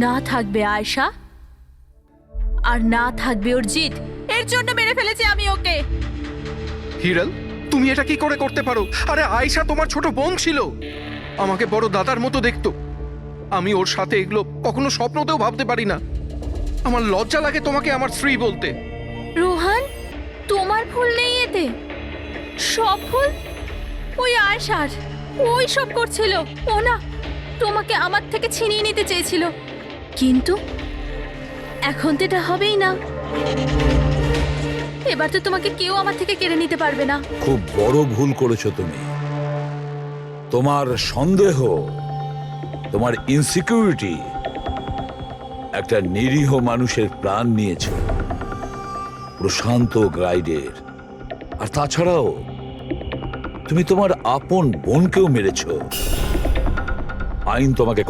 না থাকবে আয়েশা, আর না থাকবে ওর জিত। এর জন্য মেরে ফেলেছি আমি ওকে। হিরাল, তুমি এটা কি করে করতে পারো? আরে আয়েশা তোমার ছোট বোন ছিল, আমাকে বড় দাদার মতো দেখতো। আমি ওর সাথে এগুলো কখনো স্বপ্নতেও ভাবতে পারি না। আমার লজ্জা লাগে তোমাকে আমার স্ত্রী বলতে। রোহান, তোমার ভুল নেই এতে। সব ভুল ওই আয়শার। ওই সব করছিল। ও না তোমাকে আমার থেকে ছিনিয়ে নিতে চেয়েছিল, কিন্তু এখন তো এটা হবেই না। এবার তো তোমাকে কেউ আমার থেকে কেড়ে নিতে পারবে না। খুব বড় ভুল করেছো তুমি। তোমার সন্দেহ, তোমার ইনসিকিউরিটি একটা নিরীহ মানুষের প্রাণ নিয়েছে, প্রশান্ত গ্রাইডের। আর তাছাড়াও তুমি তোমার আপন বোনকেও মেরেছ। আইন তোমাকে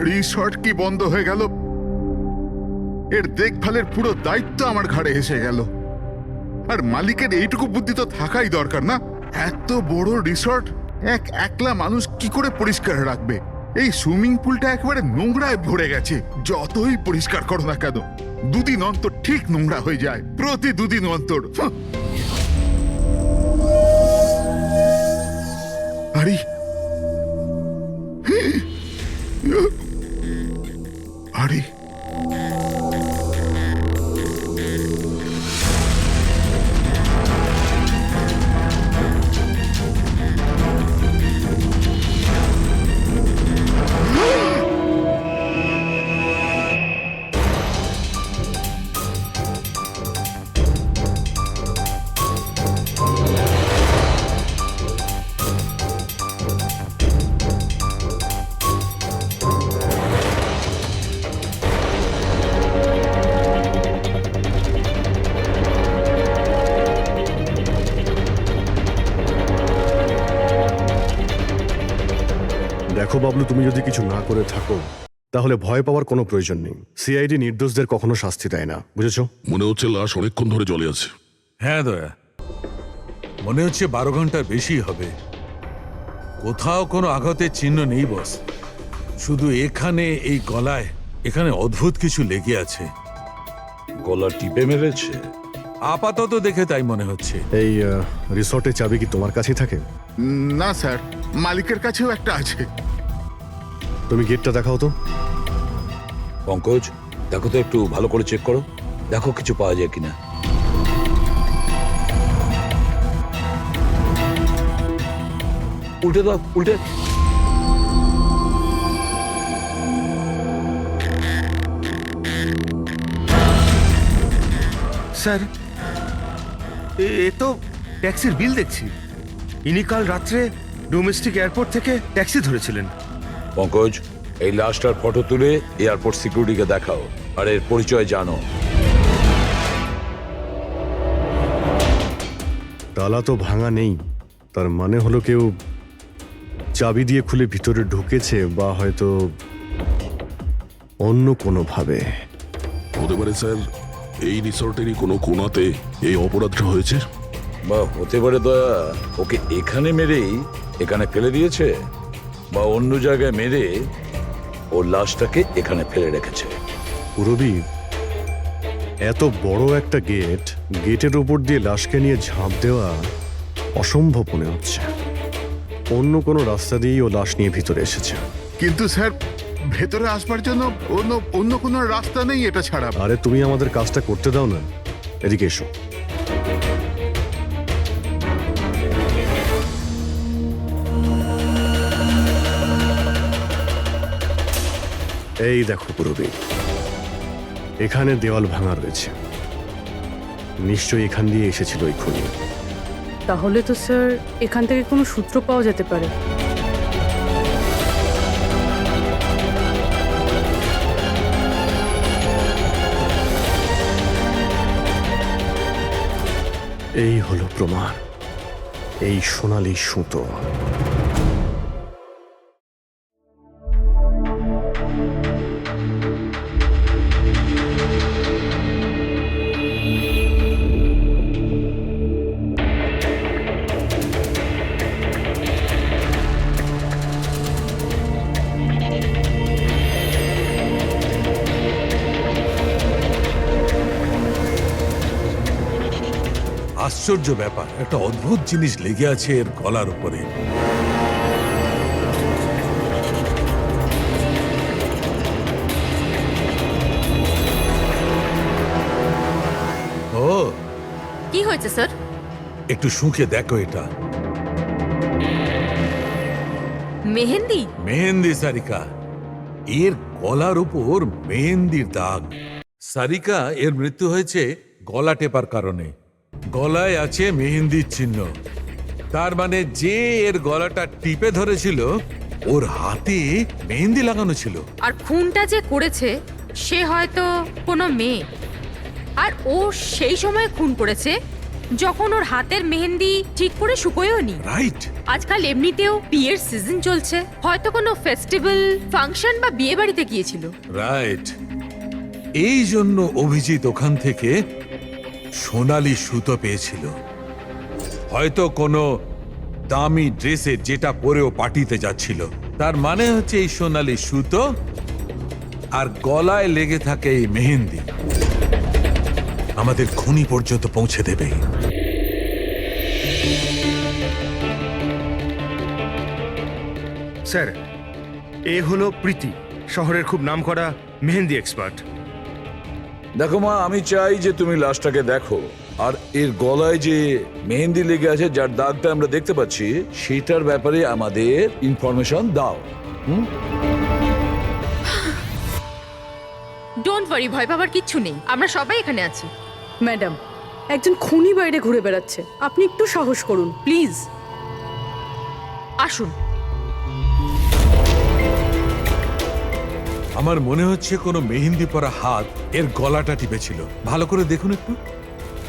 রিসর্ট কি বন্ধ হয়ে গেল? এর দেখভালের পুরো দায়িত্ব আমার ঘাড়ে এসে গেল। আর মালিকের এইটুকু বুদ্ধি তো থাকাই দরকার না? এত বড় রিসর্ট একলা মানুষ কি করে পরিষ্কার রাখবে? এই সুইমিং পুলটা একেবারে নোংরায় ভরে গেছে। যতই পরিষ্কার করো না কেন, দুদিন অন্তর ঠিক নোংরা হয়ে যায়, প্রতি দুদিন অন্তর। আরে আরে দেখো বাবলু, তুমি যদি কিছু না করে থাকো তাহলে ভয় পাওয়ার কোনো প্রয়োজন নেই। সিআইডি নির্দোষদের কখনো শাস্তি দেয় না, বুঝেছো? মনে হচ্ছে লাশ অনেকক্ষণ ধরে জলে আছে। হ্যাঁ দয়া, মনে হচ্ছে 12 ঘন্টার বেশি হবে। কোথাও কোনো আঘাতের চিহ্ন নেই বস, শুধু এখানে এই গলায় এখানে অদ্ভুত কিছু লেগে আছে। গলা টিপে মেরেছে? আপাতত দেখে তাই মনে হচ্ছে। এই রিসর্টের চাবি কি তোমার কাছেই থাকে? না স্যার, মালিকের কাছেও একটা আছে। তুমি গেটটা দেখাও তো। পঙ্কজ, দেখো তো, একটু ভালো করে চেক করো, দেখো কিছু পাওয়া যায় কিনা। উল্টে দাও, উল্টে। স্যার, এ তো ট্যাক্সির বিল দেখছি। ইনি কাল রাত্রে ডোমেস্টিক এয়ারপোর্ট থেকে ট্যাক্সি ধরেছিলেন। পঙ্কজ, এই লাশটার ফটো তুলে এয়ারপোর্ট সিকিউরিটিকে দেখাও, আর এর পরিচয় জানো। তালা তো ভাঙা নেই, তার মানে হলো কেউ চাবি দিয়ে খুলে ভিতরে ঢুকেছে, বা হয়তো অন্য কোনোভাবে। হতে পারে স্যার এই রিসর্টেরই কোনো কোণাতে এই অপরাধটা হয়েছে। বা হতে পারে দয়া ওকে এখানে মেরেই এখানে ফেলে দিয়েছে, বা অন্য জায়গায় মেরে ওর লাশটাকে এখানে ফেলে রেখেছে। পুরবী, এত বড় একটা গেট, গেটের উপর দিয়ে লাশকে নিয়ে ঝাঁপ দেওয়া অসম্ভব মনে হচ্ছে। অন্য কোনো রাস্তা দিয়েই ও লাশ নিয়ে ভিতরে এসেছে। কিন্তু স্যার, ভেতরে আসবার জন্য অন্য কোনো রাস্তা নেই এটা ছাড়া। আরে তুমি আমাদের কাজটা করতে দাও না, এদিকে এসো। এই দেখো পুরবী, এখানে দেওয়াল ভাঙা রয়েছে, নিশ্চয়ই এখান দিয়ে এসেছিল এই খুনি। তাহলে তো স্যার এখান থেকে কোনো সূত্র পাওয়া যেতে পারে। এই হলো প্রমাণ, এই সোনালী সুতো। আশ্চর্য ব্যাপার, একটা অদ্ভুত জিনিস লেগে আছে এর গলার উপরে। ও, কি হয়েছে স্যার? একটু শুঁকে দেখো এটা। মেহেন্দি? মেহেন্দি সারিকা, এর গলার উপর মেহেন্দির দাগ। সারিকা, এর মৃত্যু হয়েছে গলা টেপার কারণে। গলায় আছে মেহেন্দির চিহ্ন। তার মানে যে এর গলাটা টিপে ধরেছিল ওর হাতে মেহেন্দি লাগানো ছিল। আর খুনটা যে করেছে সে হয়তো কোনো মেয়ে, আর ও সেই সময় খুন করেছে যখন ওর হাতের মেহেন্দি ঠিক করে শুকোয়ও নি। রাইট। আজকাল এমনিতেও বিয়ের সিজন চলছে, হয়তো কোনো ফেস্টিভ্যাল, ফাংশন বা বিয়ে বাড়িতে গিয়েছিল। রাইট। এই জন্য অভিজিৎ ওখান থেকে সোনালি সুতো পেয়েছিল। হয়তো কোনো দামি ড্রেসে যেটা পরেও পার্টিতে যাচ্ছিল। তার মানে হচ্ছে এই সোনালি সুতো আর গলায় লেগে থাকে এই মেহেন্দি আমাদের খুনি পর্যন্ত পৌঁছে দেবে। স্যার, এ হলো প্রীতি, শহরের খুব নামকরা মেহেন্দি এক্সপার্ট। দেখো মা, আমি চাই যে তুমি লাশটাকে দেখো আর এর গলায় যে মেহেন্দি লেগে আছে, যার দাগটা আমরা দেখতে পাচ্ছি, সেটার ব্যাপারে আমাদের ইনফরমেশন দাও। ডোন্ট ওয়ারি, ভয় পাবার কিচ্ছু নেই, আমরা সবাই এখানে আছি। ম্যাডাম, একজন খুনি বাইরে ঘুরে বেড়াচ্ছে, আপনি একটু সাহস করুন প্লিজ। আসুন। আমার মনে হচ্ছে কোনো মেহেন্দি পরা হাত এর গলাটা টিপেছিল। ভালো করে দেখুন একটু।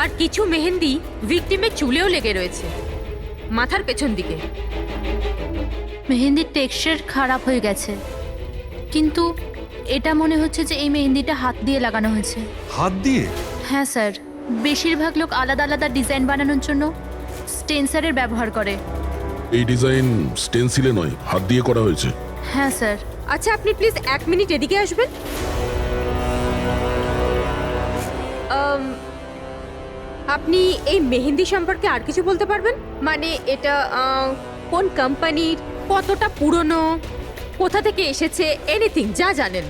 আর কিছু মেহেন্দি ভিকটিমের চুলেও লেগে রয়েছে, মাথার পেছন দিকে। মেহেন্দির টেক্সচার খারাপ হয়ে গেছে, কিন্তু এটা মনে হচ্ছে যে এই মেহেন্দিটা হাত দিয়ে লাগানো হয়েছে। হাত দিয়ে? হ্যাঁ স্যার, বেশিরভাগ লোক আলাদা আলাদা ডিজাইন বানানোর জন্য স্টেন্সারের ব্যবহার করে। এই ডিজাইন স্টেন্সিলে নয়, হাত দিয়ে করা হয়েছে। হ্যাঁ স্যার। আচ্ছা, আপনি প্লিজ 1 মিনিট এদিকে আসবেন। আপনি এই মেহেন্দি সম্পর্কে আর কিছু বলতে পারবেন? মানে এটা কোন কোম্পানির, কতটা পুরনো, কোথা থেকে এসেছে, এনিথিং যা জানেন।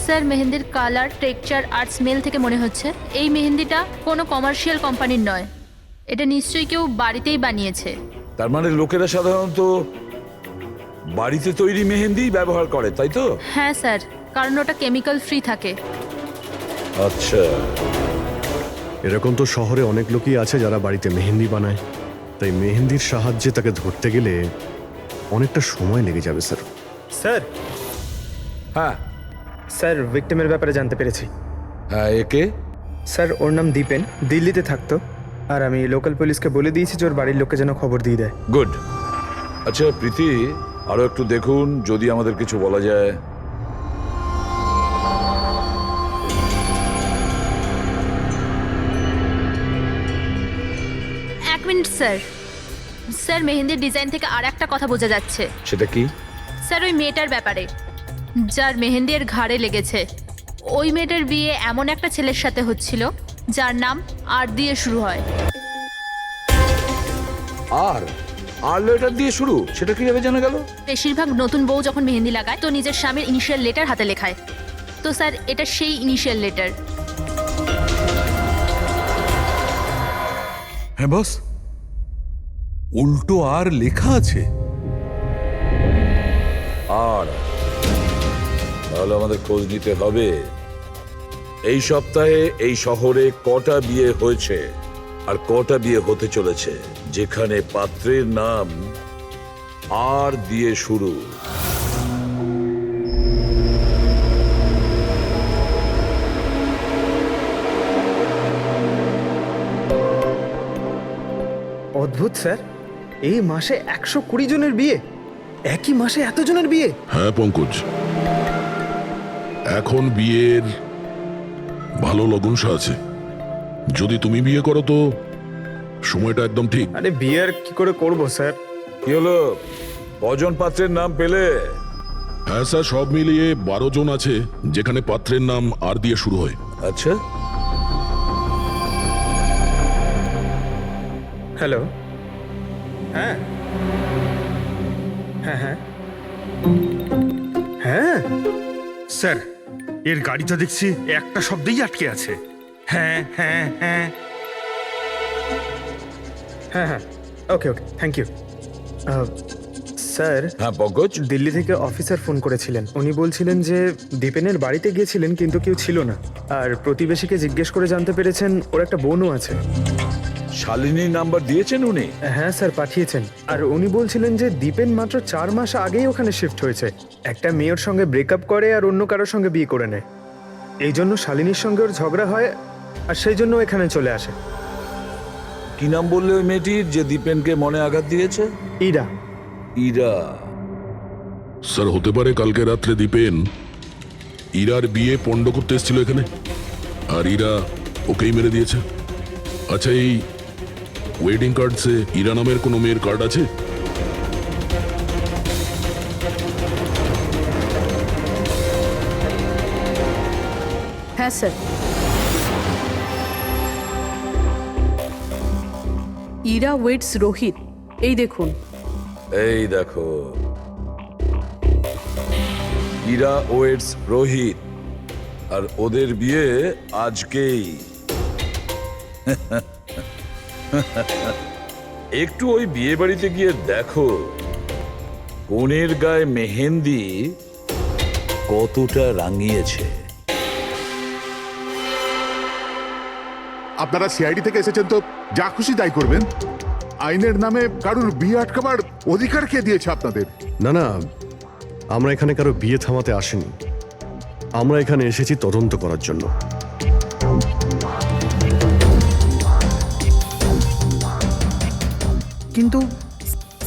স্যার, মেহেন্দির কালার, টেক্সচার আর স্মেল থেকে মনে হচ্ছে এই মেহেন্দিটা কোনো কমার্শিয়াল কোম্পানির নয়। এটা নিশ্চয়ই কেউ বাড়িতেই বানিয়েছে। তার মানে লোকেরা সাধারণত বাড়িতে তৈরি মেহেন্দি ব্যবহার করে, তাই তো? হ্যাঁ স্যার, কারণ ওটা কেমিক্যাল ফ্রি থাকে। আচ্ছা। এরকম তো শহরে অনেক লোকই আছে যারা বাড়িতে মেহেন্দি বানায়, তাই মেহেন্দির সাহায্যে তাকে ধরতে গেলে অনেকটা সময় লেগে যাবে স্যার। স্যার, হ্যাঁ স্যার ভিকটিমের ব্যাপারে জানতে পেরেছি। হ্যাঁ, একে? স্যার, ওর নাম দীপেন, দিল্লিতে থাকতো। আর আমি লোকাল পুলিশকে বলে দিয়েছি যে ওর বাড়ির লোককে যেন খবর দিয়ে দেয়। গুড। আচ্ছা প্রীতি, আরো একটু দেখুন যদি আমাদের কিছু বলা যায়। এক মিনিট স্যার। স্যার, মেহেন্দির ডিজাইন থেকে আর একটা কথা বোঝা যাচ্ছে। সেটা কি? স্যার, ওই মেয়েটার ব্যাপারে, যার মেহেন্দি এর ঘাড়ে লেগেছে। ওই মেয়েটার বিয়ে এমন একটা ছেলের সাথে হচ্ছিল যার নাম আর দিয়ে শুরু হয়। আর লেটার দিয়ে শুরু? সেটা কিভাবে জানা গেল? বেশিরভাগ নতুন বউ যখন মেহেন্দি লাগায় তো নিজের স্বামীর ইনিশিয়াল লেটার হাতে লেখায়। তো স্যার, এটা সেই ইনিশিয়াল লেটার। হ্যাঁ বস, উল্টো আর লেখা আছে। আর তাহলে আমাদের খোঁজ নিতে হবে এই সপ্তাহে এই শহরে কটা বিয়ে হয়েছে আর কটা বিয়ে হতে চলেছে যেখানে পাত্রের নাম আর দিয়ে শুরু। অদ্ভুত স্যার, এই মাসে 120 জনের বিয়ে, একই মাসে এতজনের বিয়ে। হ্যাঁ পঙ্কজ, এখন বিয়ের ভালো লগ্নসা আছে। যদি তুমি বিয়ে করো তো সময়টা একদম ঠিক। আরে বিয়ে আর কি করে করবো স্যার? কি হলো, কজন পাত্রের নাম পেলে? হ্যাঁ স্যার, সব মিলিয়ে 12 জন আছে যেখানে পাত্রের নাম আর দিয়ে শুরু হয়। আচ্ছা, হ্যালো, হ্যাঁ হ্যাঁ হ্যাঁ হ্যাঁ স্যার, এর গাড়ি তো দেখছি একটা শব্দেই আটকে আছে। হ্যাঁ হ্যাঁ হ্যাঁ হ্যাঁ হ্যাঁ ওকে ওকে, থ্যাংক ইউ। স্যার, হ্যাঁ পঙ্কজ, দিল্লি থেকে অফিসার ফোন করেছিলেন। উনি বলছিলেন যে দীপেনের বাড়িতে গিয়েছিলেন কিন্তু কেউ ছিল না, আর প্রতিবেশীকে জিজ্ঞেস করে জানতে পেরেছেন ওর একটা বোনও আছে। শালিনীর নাম্বার দিয়েছেন উনি? হ্যাঁ স্যার, পাঠিয়েছেন। আর উনি বলছিলেন যে দীপেন মাত্র 4 মাস আগেই ওখানে শিফট হয়েছে। একটা মেয়ের সঙ্গে ব্রেকআপ করে আর অন্য কারোর সঙ্গে বিয়ে করে নেয়। এই জন্য শালিনীর সঙ্গে ওর ঝগড়া হয় আর সেই জন্য এখানে চলে আসে। কি নাম বললে ওই মেয়েটির যে দীপেনকে মনে আঘাত দিয়েছে? ইরা। ইরা? স্যার, হতে পারে কালকে রাত্রে দীপেন ইরার বিয়ে পণ্ড করতে এসেছিল এখানে, আর ইরা ওকেই মেরে দিয়েছে। আচ্ছা, এই ওয়েডিং কার্ডসে ইরা নামের কোনো মেয়ের কার্ড আছে? হ্যাঁ স্যার, ইরা ওয়েটস রোহিত, এই দেখুন। এই দেখো, ইরা ওয়েটস রোহিত, আর ওদের বিয়ে আজকেই। একটু ওই বিয়ে বাড়িতে গিয়ে দেখো কনের গায়ে মেহেন্দি কতটা রাঙিয়েছে। আপনারা সিআইডি থেকে এসেছেন তো যা খুশি তাই করবেন। আইনের নামে কারুর বিয়ে আটকাবার অধিকার কে দিয়েছে আপনাদের? না না, আমরা এখানে কারো বিয়ে থামাতে আসিনি। আমরা এখানে এসেছি তদন্ত করার জন্য। কিন্তু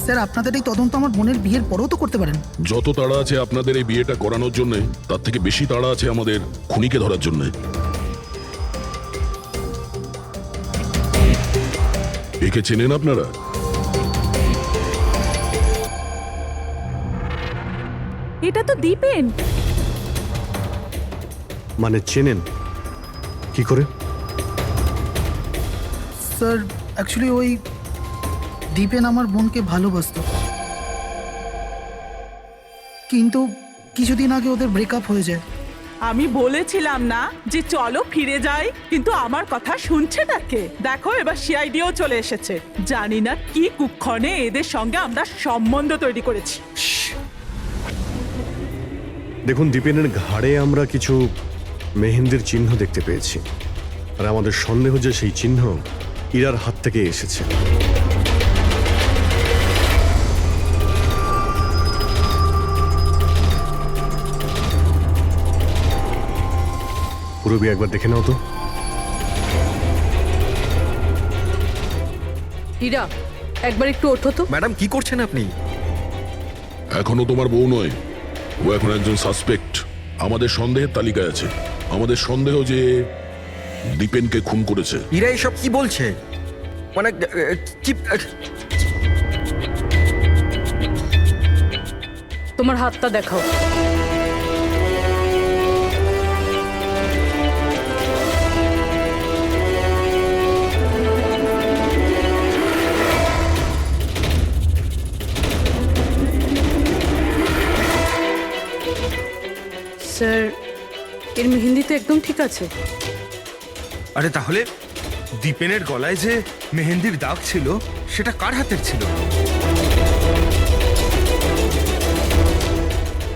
স্যার, আপনাদের এই তদন্ত আমার বোনের বিয়ের পরেও তো করতে পারেন। যত তাড়া আছে আপনাদের এই বিয়েটা করানোর জন্য, তার থেকে বেশি তাড়া আছে আমাদের খুনিকে ধরার জন্য। একে চেনেন আপনারা? এটা তো দীপেন। মানে চেনেন কি করে? স্যার, অ্যাকচুয়ালি ওই দীপেন আমার বোনকে ভালোবাসতো, কিন্তু কিছুদিন আগে ওদের ব্রেকআপ হয়ে যায়। আমি বলেছিলাম না যে চলো ফিরে যাই, কিন্তু আমার কথা শুনছে না কে? দেখো এবার সিআইডিও চলে এসেছে। জানি না কি কুক্ষণে এদের সঙ্গে আমরা সম্বন্ধ তৈরি করেছি। দেখুন, দীপেনের ঘাড়ে আমরা কিছু মেহেন্দির চিহ্ন দেখতে পেয়েছি, আর আমাদের সন্দেহ যে সেই চিহ্ন ইরার হাত থেকে এসেছে। পুরবি একবার দেখে নাও তো। ইরা, একবার একটু ওঠো তো। ম্যাডাম, কি করছেন আপনি? এখনো তোমার বউ নয়, ও এখন একজন সাসপেক্ট। আমাদের সন্দেহের তালিকায় আছে। আমাদের সন্দেহ যে দীপেনকে খুন করেছে। ইরা এসব কি বলছে? মানে কি? তোমার হাতটা দেখাও। স্যার, এর মেহেন্দি তো একদম ঠিক আছে। আরে তাহলে দীপেনের গলায় যে মেহেন্দির দাগ ছিল সেটা কার হাতের ছিল?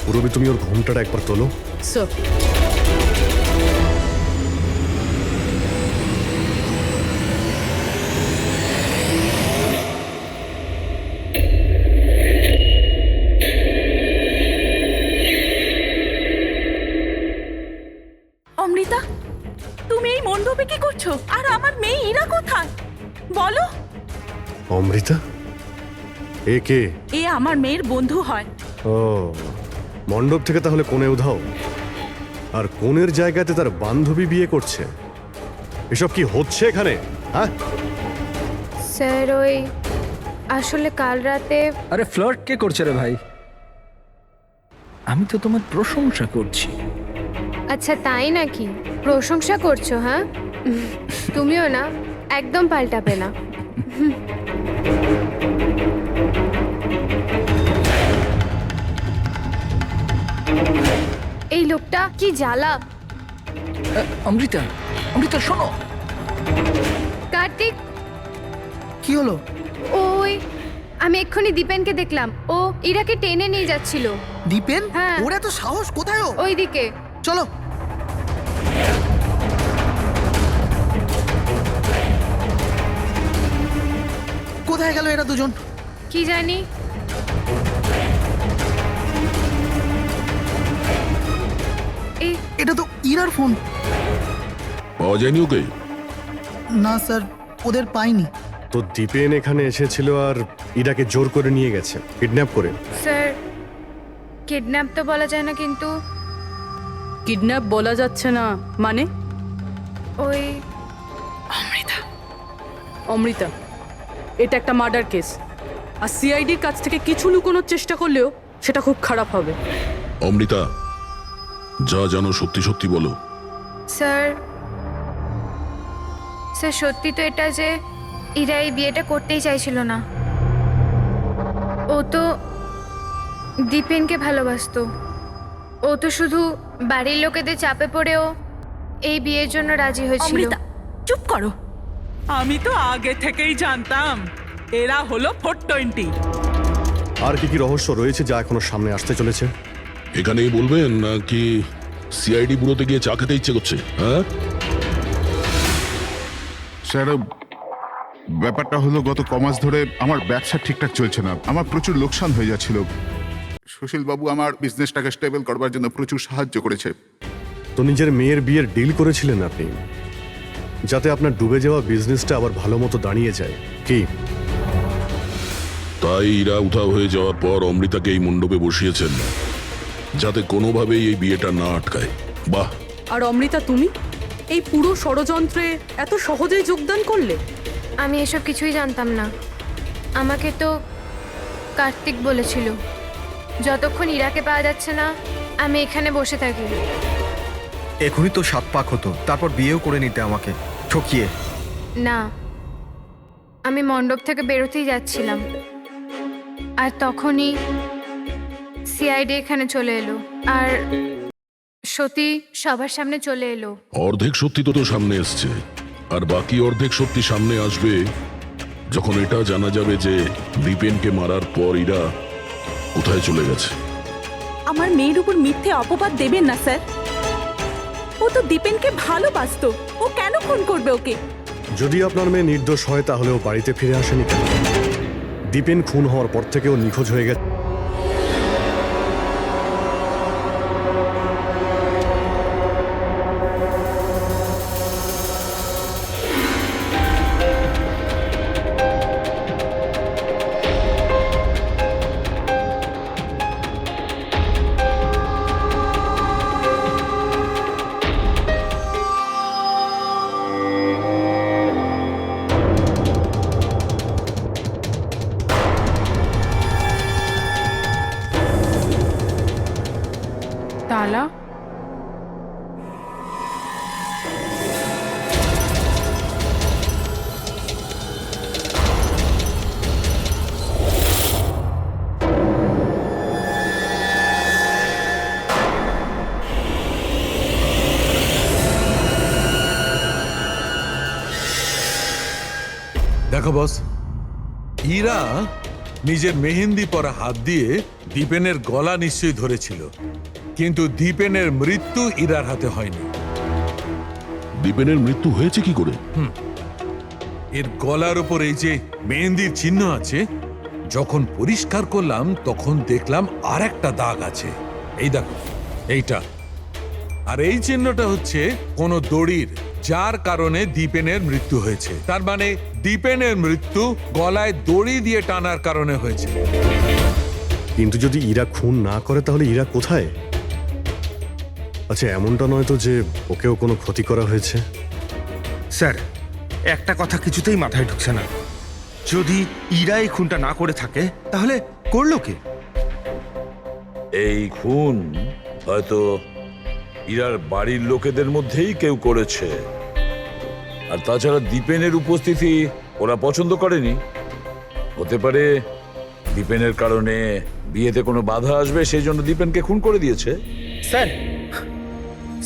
পুরবি, তুমি ওর ঘোমটাটা একবার তোলো। স্যার, অমৃতা, তুমি এই মণ্ডপে কি করছো? আর আমার মেয়ে ইরা কোথায় বলো? অমৃতা? এ কে? এ আমার মেয়ের বন্ধু হয়। ও, মণ্ডপ থেকে তাহলে কোণে উধাও, আর কোণের জায়গাতে তার বান্ধবী বিয়ে করছে। এসব কি হচ্ছে এখানে? হ্যাঁ স্যার, ওই আসলে কাল রাতে। আরে ফ্লার্ট কে করছে রে ভাই? আমি তো তোমার প্রশংসা করছি। আচ্ছা, তাই নাকি? প্রশংসা করছো? হ্যাঁ, তুমিও না একদম পাল্টাবে না। এই লোকটা কি জ্বালা। অমৃতা, অমৃতা শোনো। কার্তিক, কি হলো? ওই আমি এক্ষুনি দীপেনকে দেখলাম, ও ইরাকে টেনে নিয়ে যাচ্ছিল। দীপেন? হ্যাঁ। ওর এত সাহস কোথায়? ও ওইদিকে। চলো। কোথায় গেল এরা দুজন? কি জানি। এটা তো ইরার ফোন। পাওয়া যায়নি ওকে? না স্যার, ওদের পাইনি। তো দীপেন এখানে এসেছিল আর ইরাকে জোর করে নিয়ে গেছে, কিডন্যাপ করে। স্যার, কিডন্যাপ তো বলা যায় না, কিন্তু কিডন্যাপ বলা যাচ্ছে না মানে? ওই অমৃতা, এটা একটা মার্ডার কেস, আর সিআইডির কাছ থেকে কিছু লুকোনোর চেষ্টা করলেও সেটা খুব খারাপ হবে। অমৃতা, যা জানো সত্যি সত্যি বলো। স্যার, স্যার সত্যি তো এটা যে ইরা এই বিয়েটা করতেই চাইছিল না। ও তো দীপেনকে ভালোবাসতো। ও তো শুধু বাড়ির লোকেদের চাপে পড়েও এই বিয়ের জন্য রাজি হয়েছিল। অমৃতা, চুপ করো। আমি তো আগে থেকেই জানতাম এরা হলো 420। আর কি কি রহস্য রয়েছে যা এখনো সামনে আসতে চলেছে? এখানেই বলবেন নাকি সিআইডি ব্যুরোতে গিয়ে চা খেতে ইচ্ছে করছে? হ্যাঁ স্যার, ব্যাপারটা হলো গত কমাস ধরে আমার ব্যবসা ঠিকঠাক চলছে না, আমার প্রচুর লোকসান হয়ে যাচ্ছিল। সুশীল বাবু আমার বিজনেসটাকে স্টেবল করবার জন্য প্রচুর সাহায্য করেছে। তো নিজের মেয়ের বিয়ের ডিল করেছিলেন আপনি, যাতে আপনার ডুবে যাওয়া বিজনেসটা আবার ভালো মতো দাঁড়িয়ে যায়, কি? তাই ইরা উধাও হয়ে যাওয়ার পর অমৃতাকে এই মণ্ডপে বসিয়েছেন যাতে কোনোভাবেই এই বিয়েটা না আটকায়। বাহ। আর অমৃতা, তুমি এই পুরো ষড়যন্ত্রে এত সহজেই যোগদান করলে? আমি এসব কিছুই জানতাম না। আমাকে তো কার্তিক বলেছিল যতক্ষণ ইরাকে পাওয়া যাচ্ছে না আমি এখানে বসে থাকি। এখনই তো 7 পাক হতো, তারপর বিয়েও করে নিতে আমাকে ঠকিয়ে। না, আমি মণ্ডপ থেকে বেরোতেই যাচ্ছিলাম, আর তখনই সিআইডি এখানে চলে এলো, আর সত্যি সবার সামনে চলে এলো। অর্ধেক সত্যি তো সামনে এসছে, আর বাকি অর্ধেক সত্যি সামনে আসবে যখন এটা জানা যাবে যে দীপেনকে মারার পর ইরা কোথায় চলে গেছে। আমার মেয়ের উপর মিথ্যে অপবাদ দেবেন না স্যার। ও তো দীপেনকে ভালোবাসতো, ও কেন খুন করবে ওকে? যদি আপনার মেয়ে নির্দোষ হয় তাহলে ও বাড়িতে ফিরে আসেনি কেন? দীপেন খুন হওয়ার পর থেকে ও নিখোঁজ হয়ে গেছে। তালা? দেখো বস, ইরা নিজের মেহেন্দি পরা হাত দিয়ে দীপেনের গলা নিশ্চয়ই ধরেছিল, কিন্তু দীপেনের মৃত্যু ইরার হাতে হয়নি। দীপেনের মৃত্যু হয়েছে কি করে? এর গলার উপর এই যে মেহেন্দির চিহ্ন আছে, যখন পরিষ্কার করলাম তখন দেখলাম আর একটা দাগ আছে। এই দেখো, এইটা। আর এই চিহ্নটা হচ্ছে কোন দড়ির, যার কারণে দীপেনের মৃত্যু হয়েছে। তার মানে দীপেনের মৃত্যু গলায় দড়ি দিয়ে টানার কারণে হয়েছে। কিন্তু যদি ইরা খুন না করে তাহলে ইরা কোথায়? আচ্ছা, এমনটা নয় তো যে ওকেও কোনো ক্ষতি করা হয়েছে? স্যার, একটা কথা কিছুতেই মাথায় ঢুকছে না। যদি ইরা এই খুনটা না করে থাকে তাহলে করলো কে? এই খুন হয়তো ইরার বাড়ির লোকেদের মধ্যেই কেউ করেছে। আর তাছাড়া দীপেনের উপস্থিতি ওরা পছন্দ করেনি। হতে পারে দীপেনের কারণে বিয়েতে কোনো বাধা আসবে, সেই জন্য দীপেনকে খুন করে দিয়েছে। স্যার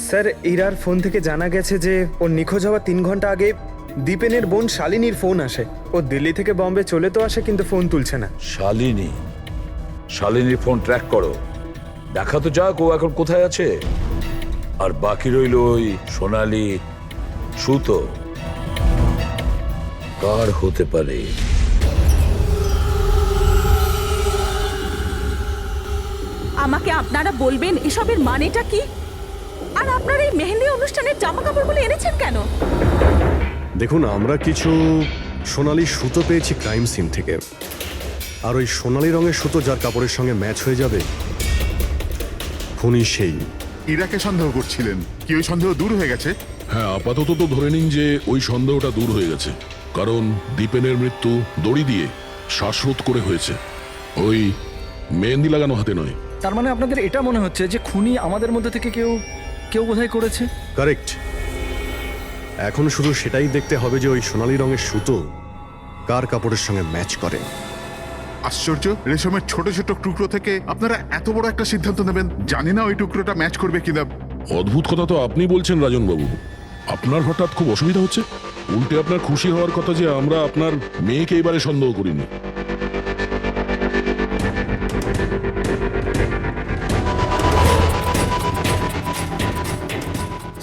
স্যার ইরার ফোন থেকে জানা গেছে যে ওর নিখোঁজ হওয়ার 3 ঘন্টা আগে দীপেনের বোন শালিনীর ফোন আসে। ও দিল্লি থেকে বম্বে চলে তো আসে, কিন্তু ফোন তুলছে না। শালিনীর ফোন ট্র্যাক করো, দেখা তো যাক ও এখন কোথায় আছে। আর বাকি রইল ওই সোনালি সুতো, কার হতে পারে? আমাকে আপনারা বলবেন এসবের মানেটা কি? আর আপনারা এই মেহেন্দি অনুষ্ঠানের জামা কাপড়গুলো এনেছেন কেন? দেখুন, আমরা কিছু সোনালি সুতো পেয়েছি ক্রাইম সিন থেকে, আর ওই সোনালি রঙের সুতো যার কাপড়ের সঙ্গে ম্যাচ হয়ে যাবে, খুনি সেই। ইরাকে সন্দেহ করছিলেন, কি ওই সন্দেহ দূর হয়ে গেছে? হ্যাঁ, আপাতত তো ধরে নিন যে ওই সন্দেহটা দূর হয়ে গেছে, কারণ দীপেনের মৃত্যু দড়ি দিয়ে শ্বাসরোধ করে হয়েছে, ওই মেহেন্দি লাগানো হাতে নয়। তার মানে আপনাদের এটা মনে হচ্ছে যে খুনি আমাদের মধ্যে থেকে কেউ বোধহয় করেছে? কারেক্ট। এখন শুধু সেটাই দেখতে হবে যে ওই সোনালি রঙের সুতো কার কাপড়ের সঙ্গে ম্যাচ করে। আশ্চর্য, রেশমের ছোট ছোট টুকরো থেকে আপনারা এত বড় একটা সিদ্ধান্ত নেবেন। জানি না ওই টুকরোটা ম্যাচ করবে কিনা। অদ্ভুত কথা তো আপনি বলছেন রাজন বাবু। আপনার হঠাৎ খুব অসুবিধা হচ্ছে? উল্টে আপনার খুশি হওয়ার কথা যে আমরা আপনার মেয়েকে এবারে সন্দেহ করিনি।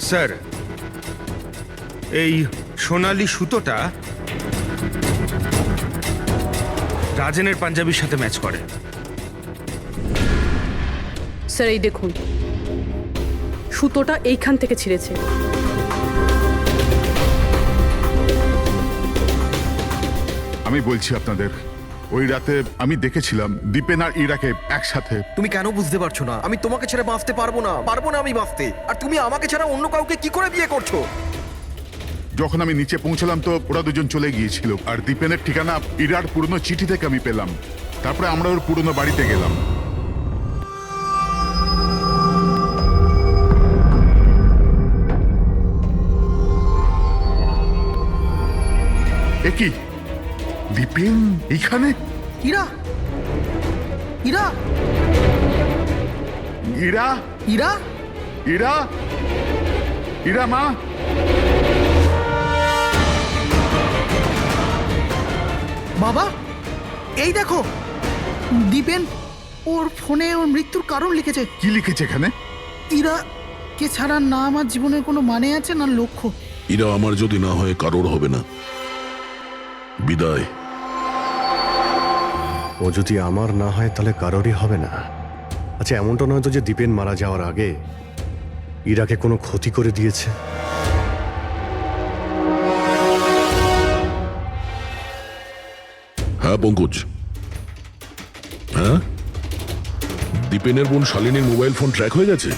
স্যার, এই সোনালি সুতোটা রাজেনের পাঞ্জাবির সাথে ম্যাচ করে। স্যার এই দেখুন, সুতোটা এইখান থেকে ছিঁড়েছে। আমি বলছি আপনাদের, ওই রাতে আমি দেখেছিলাম দীপেন আর ইরাকে একসাথে। তুমি কেন বুঝতে পারছো না? আমি তোমাকে ছেড়ে বাঁচতে পারবো না আমি বাঁচতে। আর তুমি আমাকে ছাড়া অন্য কাউকে কি করে বিয়ে করছো? যখন আমি নিচে পৌঁছলাম তো ওরা দুজন চলে গিয়েছিল, আর দীপেনের ঠিকানা ইরার পুরনো চিঠি থেকে আমি পেলাম। তারপরে আমরা ওর পুরনো বাড়িতে গেলাম। এ কি, দীপেন এখানে? ইরা ইরা ইরা ইরা ইরা ইরা মা! বাবা, এই দেখো, দীপেন ওর ফোনে ওর মৃত্যুর কারণ লিখেছে। কি লিখেছে এখানে? ইরা কে ছাড়া না আমার জীবনের কোনো মানে আছে না লক্ষ্য। এরা আমার যদি না হয় কারোর হবে না। বিদায়। ও যদি আমার না হয় তাহলে কারোরই হবে না। আচ্ছা, এমনটা নয় তো যে দীপেন মারা যাওয়ার আগে ইরাকে কোনো ক্ষতি করে দিয়েছে? হ্যাঁ পঙ্কজ, হ্যাঁ, দীপেনের বোন শালিনীর মোবাইল ফোন ট্র্যাক হয়ে গেছে।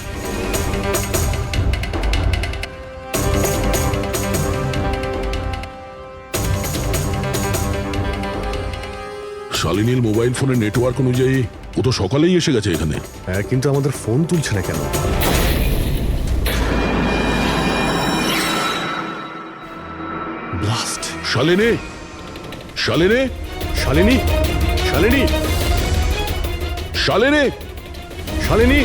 শালিনীর মোবাইল ফোনের নেটওয়ার্ক অনুযায়ী ও তো সকালেই এসে গেছে এখানে। হ্যাঁ, কিন্তু আমাদের ফোন তুলছে না কেন? ব্লাস্ট! শালিনী, শালিনী, শালিনী, শালিনী, শালিনী, শালিনী!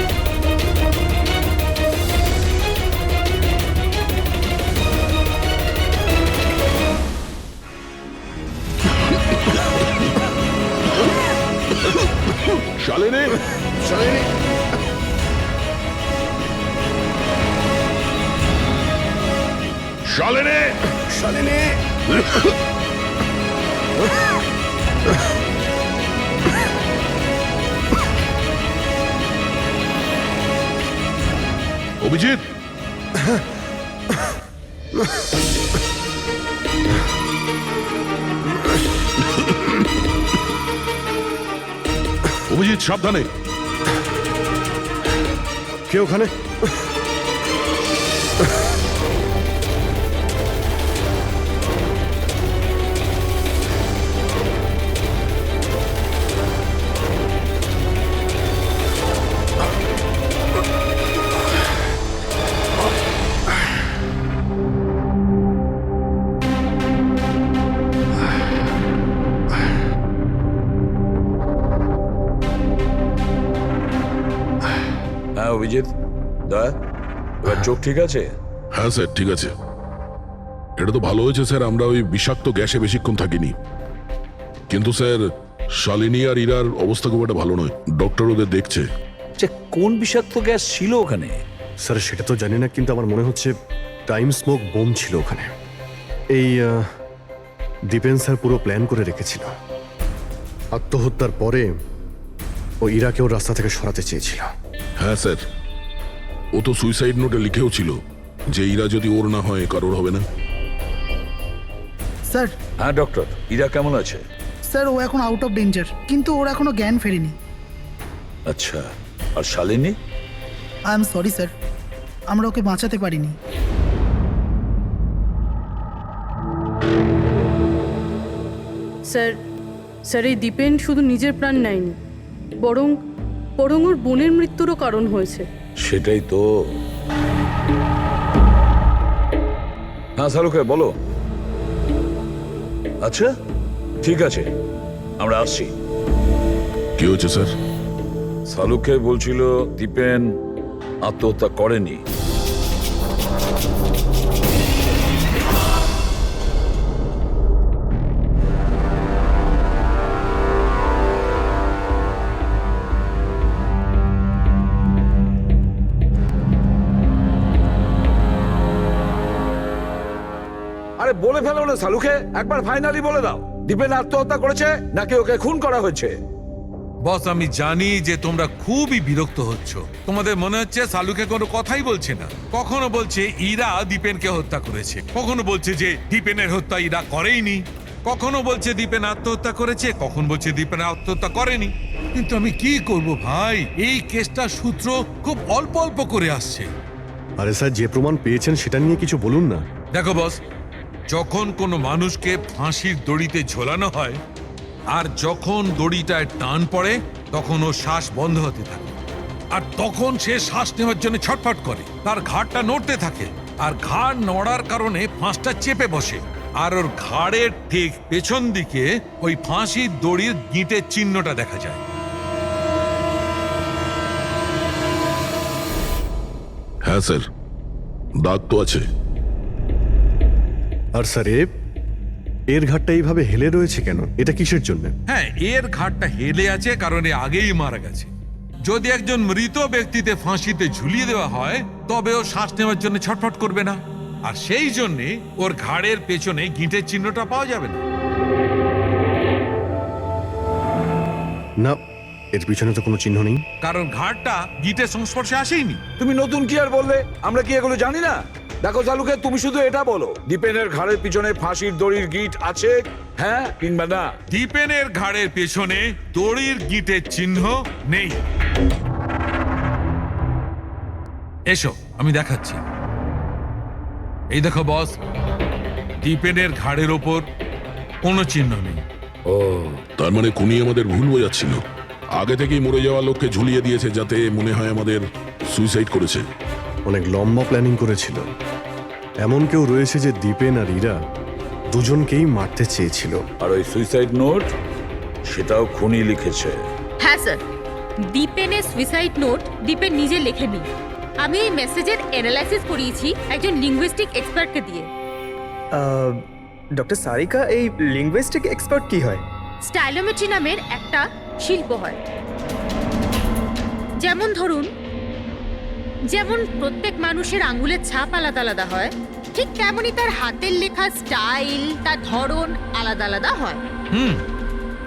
শালিনী, শালিনী! শালিনী, শালিনী! অভিজিৎ, অভিজিৎ সাবধানে। কে ওখানে? হ্যাঁ অভিজিৎ, দয়া, এবার চোখ ঠিক আছে? হ্যাঁ স্যার, ঠিক আছে। এটা তো ভালো হয়েছে স্যার, আমরা ওই বিষাক্ত গ্যাসে বেশিক্ষণ থাকিনি। কিন্তু স্যার, শালিনী আর ইরার অবস্থা খুব একটা ভালো নয়, ডক্টর ওদের দেখছে। কোন বিষাক্ত গ্যাস ছিল ওখানে? স্যার সেটা তো জানি না, কিন্তু আমার মনে হচ্ছে টাইম স্মোক বোম ছিল ওখানে। এই দীপেন স্যার পুরো প্ল্যান করে রেখেছিল। আত্মহত্যার পরে ও ইরাকেও রাস্তা থেকে সরাতে চেয়েছিল। হ্যাঁ স্যার, ও তো সুইসাইড নোটে লিখেও ছিল যে ইরা যদি ওর না হয় কারোর হবে না। স্যার। হ্যাঁ ডক্টর, ইরা কেমন আছে? স্যার ও এখন আউট অফ ডেঞ্জার, কিন্তু ওর এখনো জ্ঞান ফেরেনি। আচ্ছা, আর Shalini? I am sorry sir, আমরা ওকে বাঁচাতে পারিনি। স্যার স্যার এই দীপেন শুধু নিজের প্রাণ নেয়নি, বরং বরং ওর বোনের মৃত্যুরও কারণ হয়েছে। সেটাই তো। হ্যাঁ শালুকে বলো। আচ্ছা ঠিক আছে, আমরা আসছি। কি হয়েছে স্যার? শালুকে বলছিল দীপেন আত্মহত্যা করেনি। আরে বলে ফেলো না শালুকে, একবার ফাইনালি বলে দাও, দীপেন আত্মহত্যা করেছে নাকি ওকে খুন করা হয়েছে? বস, আমি জানি যে তোমরা খুবই বিরক্ত হচ্ছ। তোমাদের মনে হচ্ছে শালুকে কোনো কথাই বলছে না। কখনো বলছে ইরা দীপেনকে হত্যা করেছে, কখনো বলছে যে দীপেনের হত্যা ইরা করেইনি, কখনো বলছে দীপেন আত্মহত্যা করেছে, কখন বলছে দীপেন আত্মহত্যা করেনি। কিন্তু আমি কি করব ভাই, এই কেসটার সূত্র খুব অল্প অল্প করে আসছে। আরে স্যার, যে প্রমাণ পেয়েছেন সেটা নিয়ে কিছু বলুন না। দেখো বস, যখন কোনো মানুষকে ফাঁসির দড়িতে ঝোলানো হয় আর যখন দড়িটায় টান পড়ে তখন ওর শ্বাস বন্ধ হতে থাকে, আর তখন সে শ্বাস নেওয়ার জন্য ছটফট করে, তার ঘাড়টা নড়তে থাকে, আর ঘাড় নড়ার কারণে ফাঁসটা চেপে বসে, আর ওর ঘাড়ের ঠিক পেছন দিকে ওই ফাঁসির দড়ির গিঁটের চিহ্নটা দেখা যায়। হ্যাঁ স্যার, দাগ তো আছে। আর স্যার এর ঘাটটা এইভাবে হেলে রয়েছে কেন? এটা কিসের জন্য? হ্যাঁ, এর ঘাটটা হেলে আছে কারণ এ আগেই মারা গেছে। যদি একজন মৃত ব্যক্তিতে ফাঁসিতে ঝুলিয়ে দেওয়া হয় তবে ও শ্বাস নেওয়ার জন্য ছটফট করবে না, আর সেই জন্যে ওর ঘাড়ের পেছনে গিঁটের চিহ্নটা পাওয়া যাবে না। না, এর পিছনে তো কোনো চিহ্ন নেই। কারণ ঘাড়টা গিঁটের সংস্পর্শে আসেনি। তুমি নতুন কি আর বললে? আমরা কি এগুলো জানি না? দেখো শালুকে, তুমি শুধু এটা বলো, দীপেনের ঘাড়ের পিছনে ফাঁসির দড়ির গিঁট আছে, হ্যাঁ কিংবা না? দীপেনের ঘাড়ের পেছনে দড়ির গিঁটের চিহ্ন নেই। এসো আমি দেখাচ্ছি। এই দেখো বস, দীপেনের ঘাড়ের ওপর কোনো চিহ্ন নেই। ও, তার মানে খুনি আমাদের ভুল বোঝাচ্ছিল, আগে থেকেই মরে যাওয়া লোককে ঝুলিয়ে দিয়েছে যাতে মনে হয় আমাদের সুইসাইড করেছে। অনেক লম্বা প্ল্যানিং করেছিল। এমন কেউ রয়েছে যে দীপেন আর ইরা দুজনকেই মারতে চেয়েছিল। আর ওই সুইসাইড নোট, সেটাও খুনি লিখেছে। হ্যাঁ স্যার, দীপেনের সুইসাইড নোট দীপেন নিজে লেখেনি। আমি এই মেসেজের অ্যানালাইসিস করিয়েছি একজন লিঙ্গুইস্টিক এক্সপার্টকে দিয়ে। ডক্টর সারিকা, এই লিঙ্গুইস্টিক এক্সপার্ট কি হয়? স্টাইলোমেট্রি নামের একটা শিল্প হয়। যেমন ধরুন, যেমন প্রত্যেক মানুষের আঙ্গুলের ছাপ আলাদা আলাদা হয়, ঠিক তেমনই তার হাতের লেখা স্টাইল, তার ধরন আলাদা আলাদা হয়।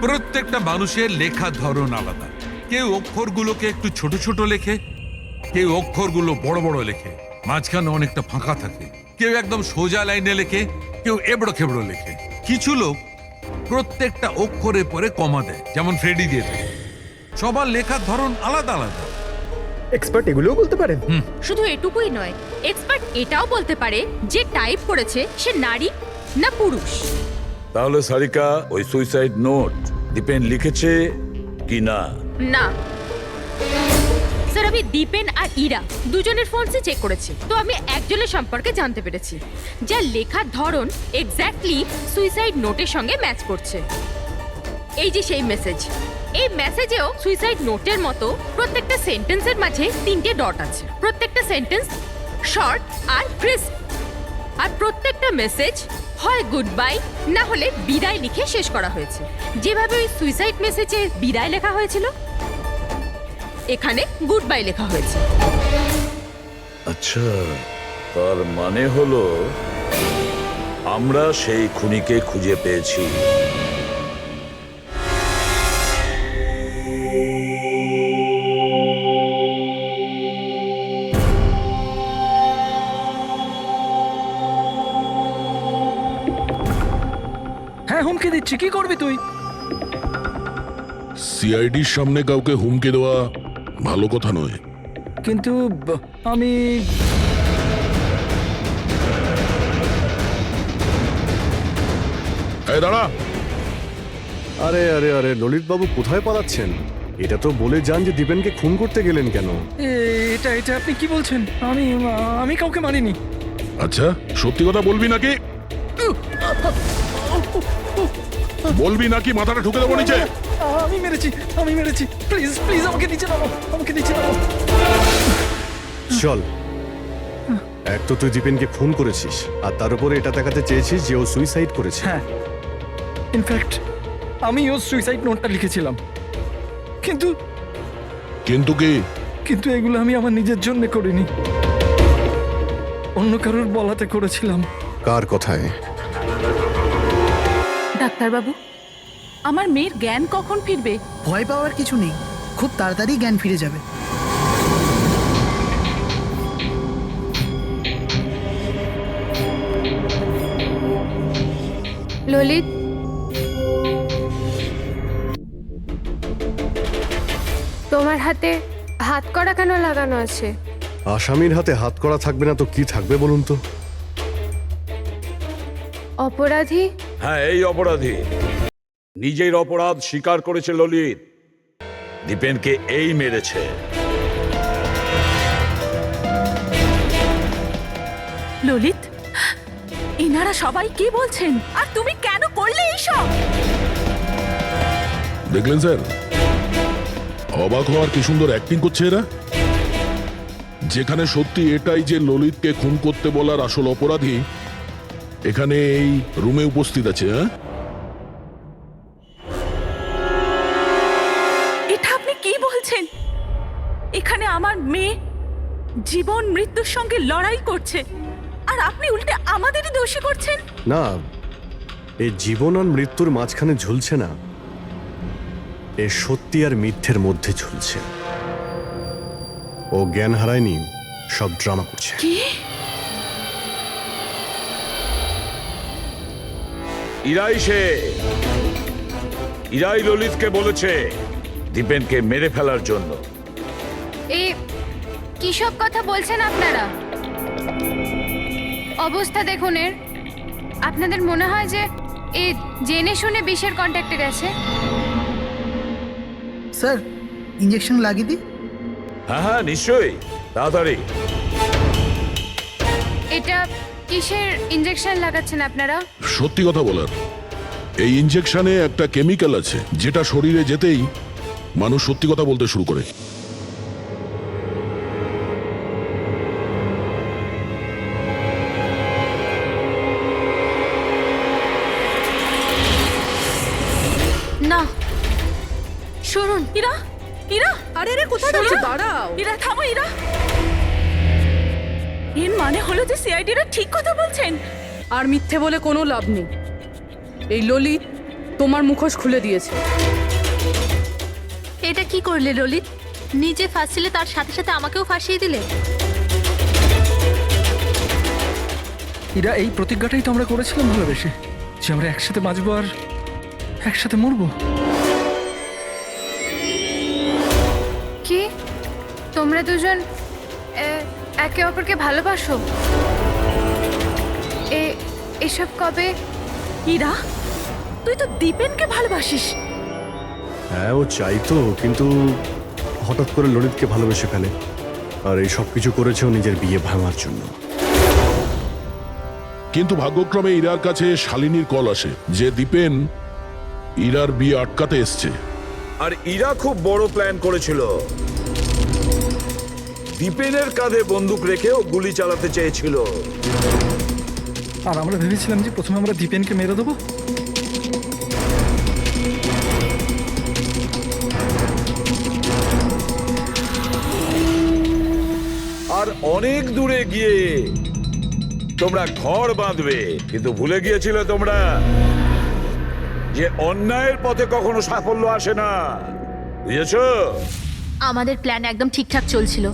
প্রত্যেকটা মানুষের লেখার ধরন আলাদা। কেউ অক্ষরগুলোকে একটু ছোট ছোট লেখে, কেউ অক্ষরগুলো বড় বড় লেখে, মাঝখানে অনেকটা ফাঁকা থাকে, কেউ একদম সোজা লাইনে লেখে, কেউ এবড়ো খেবড়ো লেখে। কিছু লোক প্রত্যেকটা অক্ষরের পরে কমা দেয়, যেমন ফ্রেডি দিয়ে থাকে। সবার লেখার ধরন আলাদা আলাদা। এক্সপার্ট এগুলোও বলতে পারেন? শুধু এটুকুই নয়, এক্সপার্ট এটাও বলতে পারে যে টাইপ করেছে সে নারী না পুরুষ। তাহলে সারিকা, ওই সুইসাইড নোট দীপেন লিখেছে কি না? না স্যার, আমি দীপেন আর ইরা দুজনের ফোনসে চেক করেছি, তো আমি একজনের সম্পর্কে জানতে পেরেছি যার লেখার ধরন এক্স্যাক্টলি সুইসাইড নোটের সঙ্গে ম্যাচ করছে। এই যে সেই মেসেজ, এই মেসেজেও সুইসাইড নোটের মতো প্রত্যেকটা সেন্টেন্সের মাঝে 3টে ডট আছে। প্রত্যেকটা সেন্টেন্স শর্ট আর ক্রিস্প, আর প্রত্যেকটা মেসেজ হয় গুড বাই না হলে বিদায় লিখে শেষ করা হয়েছে। যেভাবে ওই সুইসাইড মেসেজে বিদায় লেখা হয়েছিল, এখানে গুড বাই লেখা হয়েছে। আচ্ছা, তার মানে হলো আমরা সেই খুনিকে খুঁজে পেয়েছি। হ্যাঁ, হুমকি দিচ্ছি, কি করবি তুই? সিআইডির সামনে কাউকে হুমকি দেওয়া ভালো কথা নয়। কিন্তু আমি এই দাঁড়া। আরে আরে আরে ললিত বাবু কোথায় পালাচ্ছেন? এটা তো বলে যান যে দীপেনকে খুন করতে গেলেন কেন? এটা এটা আপনি কি বলছেন? আমি কাউকে মারিনি। আচ্ছা, সত্যি কথা বলবি নাকি? বলবি নাকি মাথাটা ঢুকে দেবো নিচে? আমি মেরেছি। প্লিজ প্লিজ আমাকে নিচে নামো, আমাকে নিচে নামো। চল, এক তো তুই দীপেনকে খুন করেছিস, আর তার উপরে এটা দেখাতে চেয়েছিস যে ও সুইসাইড করেছে। হ্যাঁ, ইনফ্যাক্ট আমি ওর সুইসাইড নোটটা লিখেছিলাম। কিন্তু কিন্তু কি? কিন্তু এগুলো আমি আমার নিজের জন্য করিনি, অন্য কারোর বলাতে করেছিলাম। কার কথায়? ডাক্তারবাবু, আমার মেয়ের জ্ঞান কখন ফিরবে? ভয় পাওয়ার কিছু নেই, খুব তাড়াতাড়ি জ্ঞান ফিরে যাবে। ললিত, তোমার হাতে হাত করা কেন লাগানো আছে? আসামির হাতে হাত করা থাকবে না তো কি থাকবে বলুন তো? অপরাধী? হ্যাঁ, এই অপরাধী নিজের অপরাধ স্বীকার করেছে ললিত। দীপেনকে এই মেরেছে। ললিত, এনারা সবাই কি বলছেন? আর তুমি কেন করলে এইসব? দেখলেন স্যার, অবাক হওয়ার কি সুন্দর অ্যাক্টিং করছে এরা। যেখানে সত্যি এটাই যে ললিতকে খুন করতে বলার আসল অপরাধী এখানে এই রুমে উপস্থিত আছে। হ্যাঁ, এটা আপনি কি বলছেন? এখানে আমার মেয়ে জীবন মৃত্যুর সঙ্গে লড়াই করছে, আর আপনি উল্টে আমাদেরই দোষী করছেন। না, এই জীবন আর মৃত্যুর মাঝখানে ঝুলছে না, এ সত্যি আর মিথ্যের মধ্যে ঝুলছে। ও জ্ঞান হারায়নি, সব ড্রামা করছে। কি? ইরাই ললিতকে বলেছে দীপেনকে মেরে ফেলার জন্য। এ কি সব কথা বলছেন আপনারা? অবস্থা দেখুন এর। আপনাদের মনে হয় যে এ জেনে শুনে বিষের কন্ট্যাক্টে গেছে? স্যার, ইঞ্জেকশন লাগিয়ে দিই? হ্যাঁ হ্যাঁ, নিশ্চয়ই, তাড়াতাড়ি। এটা কিসের ইঞ্জেকশন লাগাচ্ছেন আপনারা? সত্যি কথা বলার, এই ইনজেকশনে একটা কেমিক্যাল আছে যেটা শরীরে যেতেই মানুষ সত্যি কথা বলতে শুরু করে। না, শুনুন। ইরা, ইরা, আরে রে, কোথায় যাচ্ছে? দাঁড়াও। ইরা, থামো ইরা। এর মানে হলো যে সিআইডিরা ঠিক কথা বলছেন। আর মিথ্যে বলে কোনো লাভ নেই। এই ললিত তোমার মুখোশ খুলে দিয়েছে। এটা কি করলে ললিত? নিজে ফাঁসছিলে, তার সাথে সাথে আমাকেও ফাঁসিয়ে দিলে। এরা এই প্রতিজ্ঞাটাই তো আমরা করেছিলাম ভালোবেসে, যে আমরা একসাথে বাঁচবো আর একসাথে মরবো। কি তোমরা দুজন একে অপরকে ভালোবাসো? এসব কবে? ইরা, তুই তো দীপেনকে ভালোবাসিস। হ্যাঁ, ও চাইতো, কিন্তু হঠাৎ করে ললিতকে ভালোবেসে ফেলে, আর এই সব কিছু করেছে ও নিজের বিয়ে ভাঙার জন্য। কিন্তু ভাগ্যক্রমে ইরার কাছে শালিনীর কল আসে যে দীপেন ইরার বিয়ে আটকাতে এসছে। আর ইরা খুব বড় প্ল্যান করেছিল। দীপেনের কাঁধে বন্দুক রেখেও গুলি চালাতে চেয়েছিল। আর আমরা ভেবেছিলাম যে প্রথমে আমরা দীপেনকে মেরে দেবো। আর অনেক দূরে গিয়ে তোমরা ঘর বাঁধবে, কিন্তু ভুলে গিয়েছিলে তোমরা যে অন্যায়ের পথে কখনো সাফল্য আসে না, বুঝেছো? আমাদের প্ল্যান একদম ঠিকঠাক চলছিল,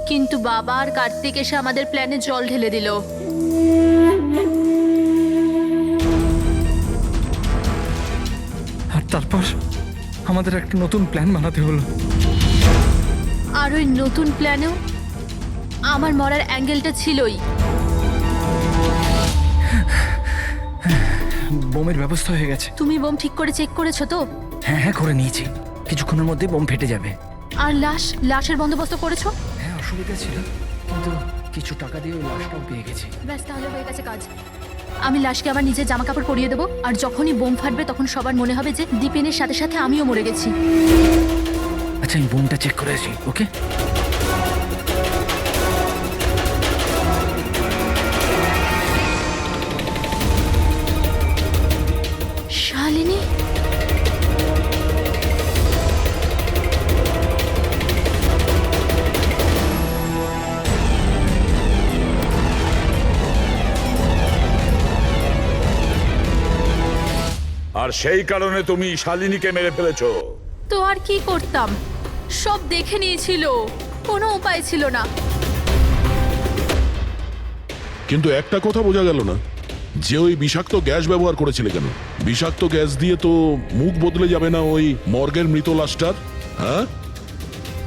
কিন্তু বাবা আর কার্তিক এসে আমাদের প্ল্যানে জল ঢেলে দিল। আর তারপর আমাদের একটা নতুন প্ল্যান বানাতে হলো। আর ওই নতুন প্ল্যানেও আমার মরার অ্যাঙ্গেলটা ছিলই। বোমের ব্যবস্থা হয়ে গেছে। তুমি বোম ঠিক করে চেক করেছো তো? হ্যাঁ হ্যাঁ, করে নিয়েছি। কিছুক্ষণের মধ্যে বোম ফেটে যাবে। আর লাশের বন্দোবস্ত করেছো? হ্যাঁ, অসুবিধা ছিল, কিন্তু কিছু টাকা দিয়ে ওই লাশটাও পেয়ে গেছি। ব্যাস, তাহলে হয়ে গেছে কাজ। আমি লাশকে আবার নিজের জামা কাপড় পরিয়ে দেবো, আর যখনই বোম ফাটবে তখন সবার মনে হবে যে দীপেনের সাথে সাথে আমিও মরে গেছি। আচ্ছা, আমি বোমটা চেক করেছি। ওকে, শালিনী, আর সেই কারণে তুমি শালিনীকে মেরে ফেলেছো। তো আর কি করতাম? সব দেখে নিয়েছিল, কোনো উপায় ছিল না। কিন্তু একটা কথা বোঝা গেল না, যে ওই বিষাক্ত গ্যাস ব্যবহার করেছিলে কেন? বিষাক্ত গ্যাস দিয়ে তো মুখ বদলে যাবে না ওই মর্গের মৃত লাশটার? হ্যাঁ,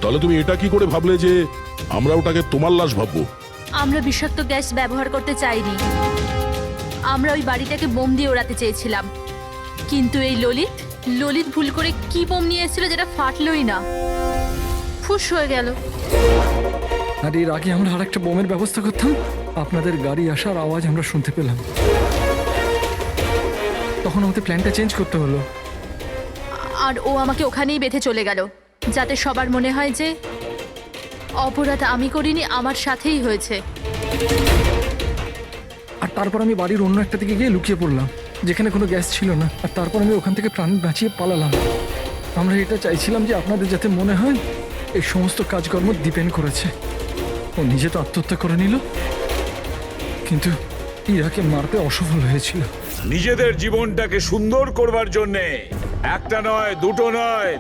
তাহলে তুমি এটা কি করে ভাবলে যে আমরা ওটাকে তোমার লাশ ভাববো? আমরা বিষাক্ত গ্যাস ব্যবহার করতে চাইনি। আমরা ওই বাড়িটাকে বোম দিয়ে ওড়াতে চেয়েছিলাম, কিন্তু এই ললিত ভুল করে কি বোম নিয়ে এসেছিল যেটা ফাটলই না, ফুস হয়ে গেল। আর এর আগে আমরা আরেকটা বোমের ব্যবস্থা করতাম। আপনাদের গাড়ি আসার আওয়াজ আমরা শুনতে পেলাম, তখন আমাদের প্ল্যানটা চেঞ্জ করতে হলো। আর ও আমাকে ওখানেই বেঁধে চলে গেল, যাতে সবার মনে হয় যে অপরাধ আমি করিনি, আমার সাথেই হয়েছে। আর তারপর আমি বাড়ির অন্য একটা দিকে গিয়ে লুকিয়ে পড়লাম, যেখানে কোনো গ্যাস ছিল না। আর তারপর আমি ওখান থেকে প্রাণ বাঁচিয়ে পালালাম। আমরা এটা চাইছিলাম যে আপনাদের যাতে মনে হয় এই সমস্ত কাজকর্ম দীপেন করেছে। ও নিজে তো আত্মহত্যা করে নিল, কিন্তু ইরাকে মারতে অসফল হয়েছিল। নিজেদের জীবনটাকে সুন্দর করবার জন্যে একটা নয়, দুটো নয়,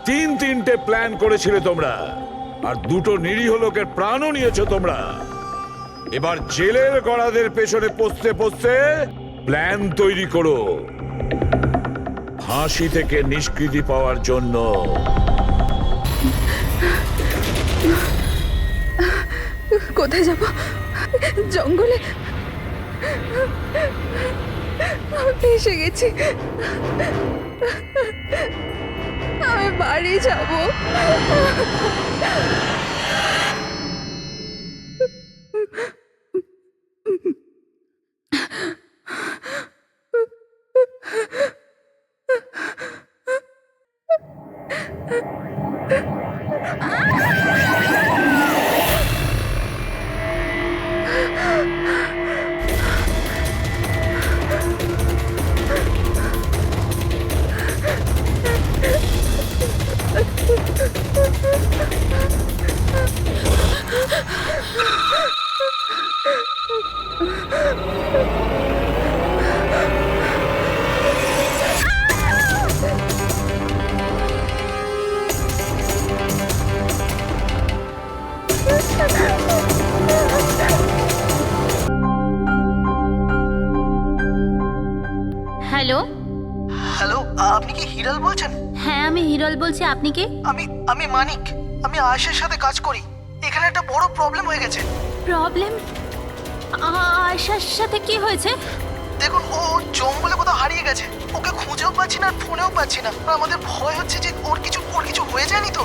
তিনটে প্ল্যান করেছিলে তোমরা, আর দুটো নিরীহ লোকের প্রাণও নিয়েছো তোমরা। এবার জেলের গড়াদের পেছনে পৌঁছতে পৌঁছতে প্ল্যান তৈরি করো ফাঁসি থেকে নিষ্কৃতি পাওয়ার জন্য। কোথায় যাব? জঙ্গলে? আমি এসে গেছি, আমি বাড়ি যাব। হ্যালো হ্যালো, আপনি কি হিরাল বলছেন? হ্যাঁ, আমি হিরল বলছি। আপনি কে? আমি মানিক। আমি আয়েশার সাথে কাজ করি। এখানে একটা বড় প্রবলেম হয়ে গেছে। প্রবলেম? আয়েশার সাথে কি হয়েছে? দেখুন, ও জঙ্গলে কোথাও হারিয়ে গেছে। ওকে খুঁজেও পাচ্ছি না, ফোনেও পাচ্ছি না। আর আমাদের ভয় হচ্ছে যে ওর কিছু হয়ে যায়নি তো।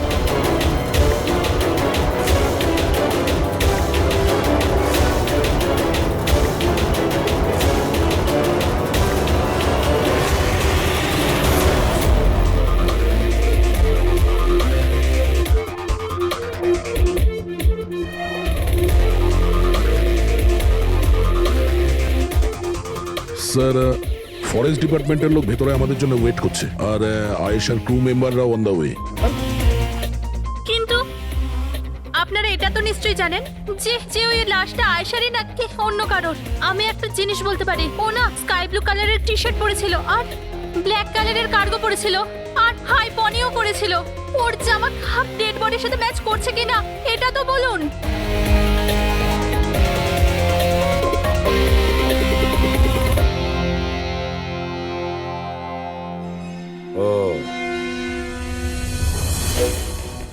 স্যার ফরেস্ট ডিপার্টমেন্টের লোক ভেতরে আমাদের জন্য ওয়েট করছে, আর আয়েশার ক্রু মেম্বাররাও অন দ্য ওয়ে। কিন্তু আপনারা এটা তো নিশ্চয়ই জানেন যে যে ওই লাশটা আয়েশারই নাকি অন্য কারোর। আমি একটা জিনিস বলতে পারি, ও না স্কাই ব্লু কালারের টি শার্ট পরেছিল আর ব্ল্যাক কালারের কার্গো পরেছিল আর হাই পনিও পরেছিল। ওর জামা হাফ ডেড বডির সাথে ম্যাচ করছে কিনা এটা তো বলুন। ও,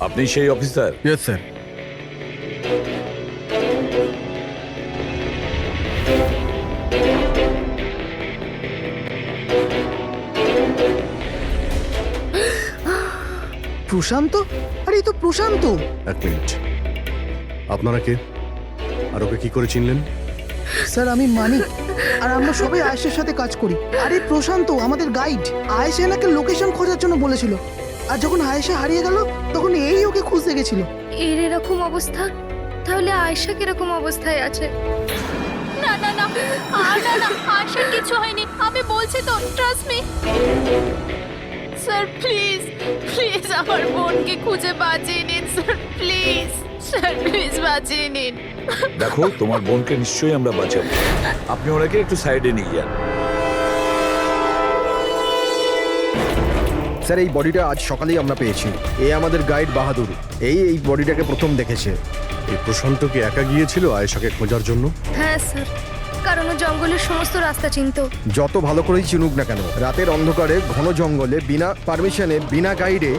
আপনি সেই অফিসার? Yes sir. প্রশান্ত? আরে এই তো প্রশান্ত। এক মিনিট, আপনারা কে আর ওকে কি করে চিনলেন? স্যার আমি মানিক, আর আমরা সবাই আয়েশার সাথে কাজ করি। আরে প্রশান্ত আমাদের গাইড। আয়েশা এনাকে লোকেশন খোঁজার জন্য বলেছিল, আর যখন আয়েশা হারিয়ে গেল তখন এই ওকে খুঁজতে গেছিল। এর এরকম অবস্থা, তাহলে আয়েশা কিরকম অবস্থায় আছে? না না না, আর না না, আয়েশার কিছু হয়নি, আমি বলছি তো, trust me. Sir please please আমার বোনকে খুঁজে বাঁচিয়ে নিন স্যার, প্লিজ স্যার, প্লিজ বাঁচিয়ে নিন। দেখো, তোমার বোনকে নিশ্চয়ই আমরা বাঁচাবো, আপনি ওনাকে একটু সাইডে নিয়ে যান। স্যার এই বডিটা আজ সকালেই আমরা পেয়েছি। এ আমাদের গাইড বাহাদুর, এই বডিটাকে প্রথম দেখেছে। এই প্রশান্ত কি একা গিয়েছিল আয়েশাকে খোঁজার জন্য? হ্যাঁ স্যার, কারণ ও জঙ্গলের সমস্ত রাস্তা চিনতো। যত ভালো করেই চিনুক না কেন, রাতের অন্ধকারে ঘন জঙ্গলে বিনা পারমিশনে বিনা গাইডে